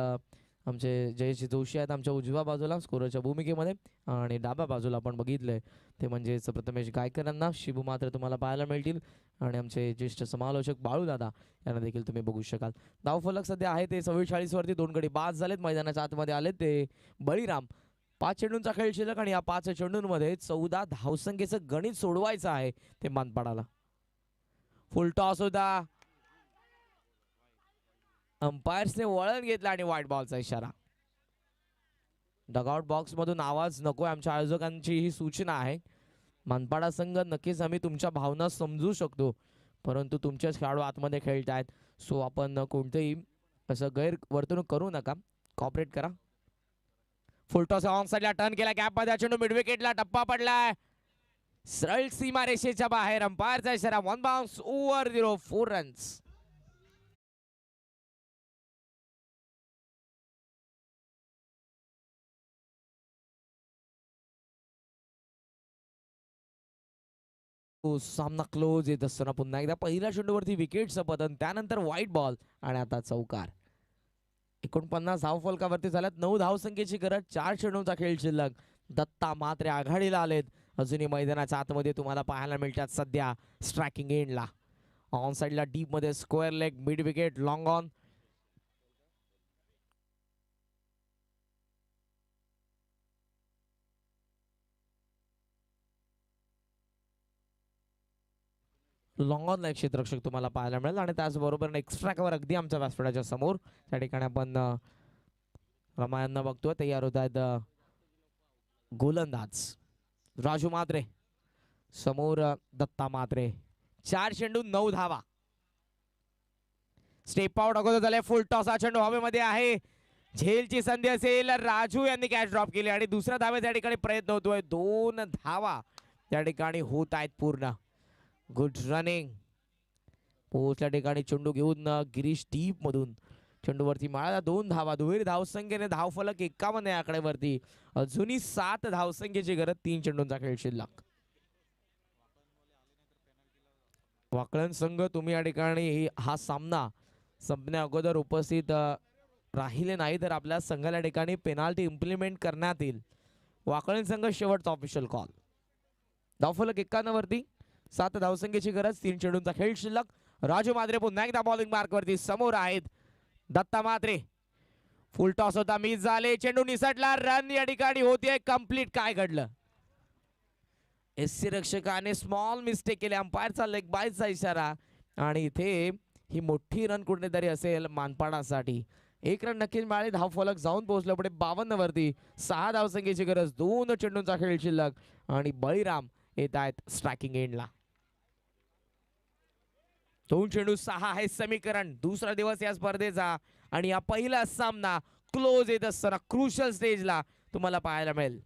आमचे जयेश जोशी आहेत आमच्या उजव्या बाजूला स्कोरच्या भूमिकेमध्ये आणि डाव्या बाजूला आपण बघितलंय ते म्हणजेच प्रथमेश गायकरांना. शिबू मात्र तुम्हाला पाहायला मिळतील आणि आमचे ज्येष्ठ समालोचक बाळूदादा यांना देखील तुम्ही बघू शकाल. धावफलक सध्या आहे ते 44 वरती. 2 गडी बाद झालेत. मैदानाच्या आतमध्ये आलेत ते बळीराम. 5 चेंडूंचा खेळ शिल्लक आणि या 5 चेंडूंमध्ये 14 धावसंख्येचं गणित सोडवायचं आहे ते मानपाडाला. फुल टॉस होता. अंपायर्सने वळण घेतलं आणि व्हाईट बॉलचा इशारा. डगआउट बॉक्स मधून आवाज नकोय. आमच्या आयोजकांची ही सूचना आहे. मानपाडा संघ नक्कीच आम्ही तुमच्या भावना समजू शकतो, परंतु तुमचेच खेळाडू आतमध्ये खेळतायत, सो आपण कोणतेही असं गैरवर्तणूक करू नका. कॉपरेट करा. फुल टॉस ऑन साइडला टर्न केला. गॅप मध्ये चेंडू मिड विकेटला टप्पा पडलाय. सरळ सीमा रेषेच्या बाहेर. अंपायरचा इशारा. 1 बाउन्स ओव्हर 0. 4 रन्स. सामना क्लोज येत असताना पुन्हा एकदा पहिल्या चेंडूवरती विकेटचं पतन, त्यानंतर व्हाईट बॉल आणि आता चौकार. 49 धावफलकावरती झाल्यात. 9 धावसंख्येची गरज. 4 चेंडूंचा खेळ शिल्लक. दत्ता मात्रे आघाडीला आलेत. अजूनही मैदानाच्या आतमध्ये तुम्हाला पाहायला मिळतात सध्या स्ट्रायकिंग एंडला. ऑन साइडला डीप मध्ये square leg mid wicket long on. Long on like क्षेत्ररक्षक तुम्हाला पाहायला मिळेल आणि त्याचबरोबर एक्स्ट्रा कव्हर अगदी आमच्या व्यासपीठाच्या समोर. त्या ठिकाणी आपण रमायांना बघतोय. तयार होत आहेत गोलंदाज. राजू मात्रे समोर दत्ता मात्रे. 4 चेंडू 9 धावा. स्टेप आउट अगोदर झाले. फुल टॉस हा चेंडू हवेमध्ये आहे. झेलची संधी असेल. राजू यांनी कॅच ड्रॉप केली आणि दुसऱ्या धावेचा या ठिकाणी प्रयत्न होतोय. 2 धावा त्या ठिकाणी होत आहेत पूर्ण. Good running. पोहोचल्या ठिकाणी चेंडू घेऊन गिरीश डीप मधून चेंडूवरती माळा. 2 धावा. दुहेरी धावसंख्येने धावफलक 51 या आकड्यावरती. अजूनही 7 धावसंख्येची गरज. 3 चेंडूंचा खेळ शिल्लक. वाकळण संघ तुम्ही या ठिकाणी हा सामना संपण्या अगोदर उपस्थित राहिले नाही तर आपल्या संघाला ठिकाणी पेनाल्टी इम्प्लिमेंट करण्यात येईल. वाकळण संघ शेवटचा ऑफिशियल कॉल. धावफलक 51 वरती. 7 धावसंख्येची गरज. 3 चेंडूंचा खेळ शिल्लक. राजू मात्रे पुन्हा एकदा बॉलिंग मार्क वरती. समोर आहेत दत्ता मात्रे. फुल टॉस होता. मिस झाले. चेंडू निसटला. रन या ठिकाणी होते कंप्लीट. काय घडलं? एससी रक्षकाने स्मॉल मिस्टेक केली. अंपायरचा लेग बायचा इशारा आणि इथे ही मोठी रन कुठेतरी असेल मानपाडासाठी. 1 रन नक्कीच मिळाले. धावफलक जाऊन पोहोचलं पुढे 52 वरती. 6 धावसंख्येची गरज. 2 चेंडूंचा खेळ शिल्लक आणि बळीराम येत आहेत स्ट्रायकिंग एंडला. 2 चेंडू 6 आहे समीकरण. दुसरा दिवस या स्पर्धेचा आणि हा पहिला सामना क्लोज येत असताना क्रुशल स्टेजला तुम्हाला पाहायला मिळेल.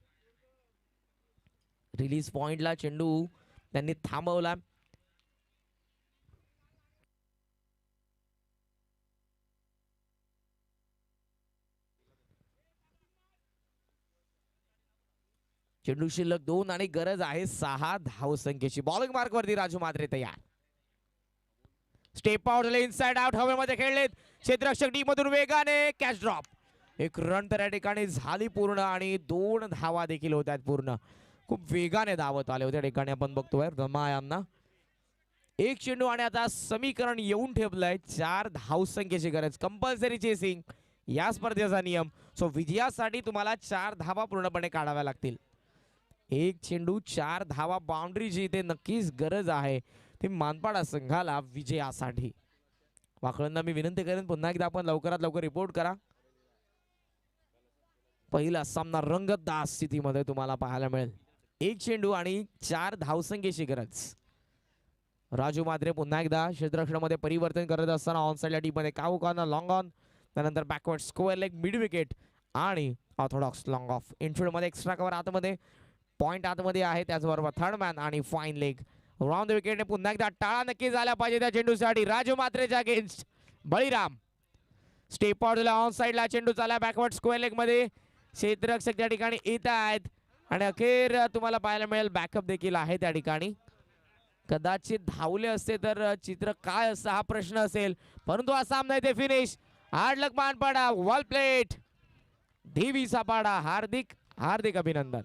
रिलीज पॉइंटला चेंडू त्यांनी थांबवला. चेंडू शिल्लक 2 आणि गरज आहे 6 धावसंख्येची. बॉलिंग मार्क वरती राजू मात्रे तयार. स्टेप आउट झाले. इनसाइड आउट हवेमध्ये खेळलेत. क्षेत्ररक्षक डी मधून वेगाने कॅच ड्रॉप. 1 रन तर या ठिकाणी झाली पूर्ण आणि 2 धावा देखील होत आहेत पूर्ण. खूप वेगाने धावत आले होते ठिकाणी आपण बघतोय रमा यांना. 1 चेंडू आणि आता समीकरण येऊन ठेवलंय. 4 धावसंख्येची गरज. कंपल्सरी चेसिंग या स्पर्धेचा नियम. सो विजयासाठी तुम्हाला 4 धावा पूर्णपणे काढाव्या लागतील. 1 चेंडू 4 धावा. बाउंड्रीची इथे नक्कीच गरज आहे ती मानपाडा संघाला विजयासाठी. वाकळांना मी विनंती करेन पुन्हा एकदा आपण लवकरात लवकर रिपोर्ट करा. पहिला सामना रंगतदार स्थितीमध्ये तुम्हाला पाहायला मिळेल. 1 चेंडू आणि 4 धावसंख्येची गरज. राजू मात्रे पुन्हा एकदा क्षेत्ररक्षणामध्ये परिवर्तन करत असताना ऑन साइडला टीममध्ये काऊ कॉर्नर लॉंग ऑन. त्यानंतर backward square leg mid wicket आणि ऑर्थोडॉक्स लॉंग ऑफ. इनफिल्ड मध्ये एक्स्ट्रा कव्हर आतमध्ये. पॉइंट आतमध्ये आहे. त्याचबरोबर थर्ड मॅन आणि फाईन लेग. राऊंड द विकेटने पुन्हा एकदा टाळा नक्की झाला पाहिजे त्या चेंडूसाठी. राजू मात्रेच्या अगेन्स्ट बळीराम. स्टेप आउट झाला. ऑन साइडला चेंडू चालला बॅकवर्ड स्क्वेअर लेग मध्ये. क्षेत्ररक्षक त्या ठिकाणी येत आहेत आणि अखेर तुम्हाला पाहायला मिळेल बॅकअप देखील आहे त्या ठिकाणी. कदाचित धावले असते तर चित्र काय असं हा प्रश्न असेल परंतु हा सामना इथे फिनिश. हार्ड लक मानपाडा. वॉल प्लेट देवी सापाडा. हार्दिक हार्दिक अभिनंदन.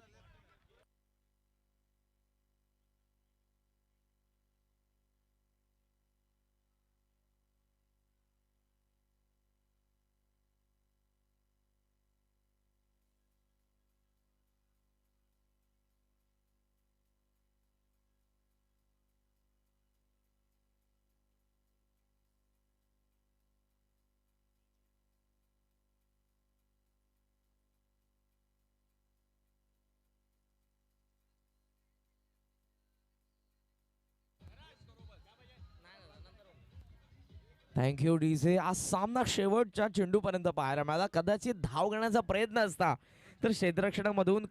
Thank you DJ. आज सामना शेवटच्या चेंडूपर्यंत पाहायला मिळाला. कदाचित धाव घेण्याचा प्रयत्न असता तर क्षेत्ररक्षणामधून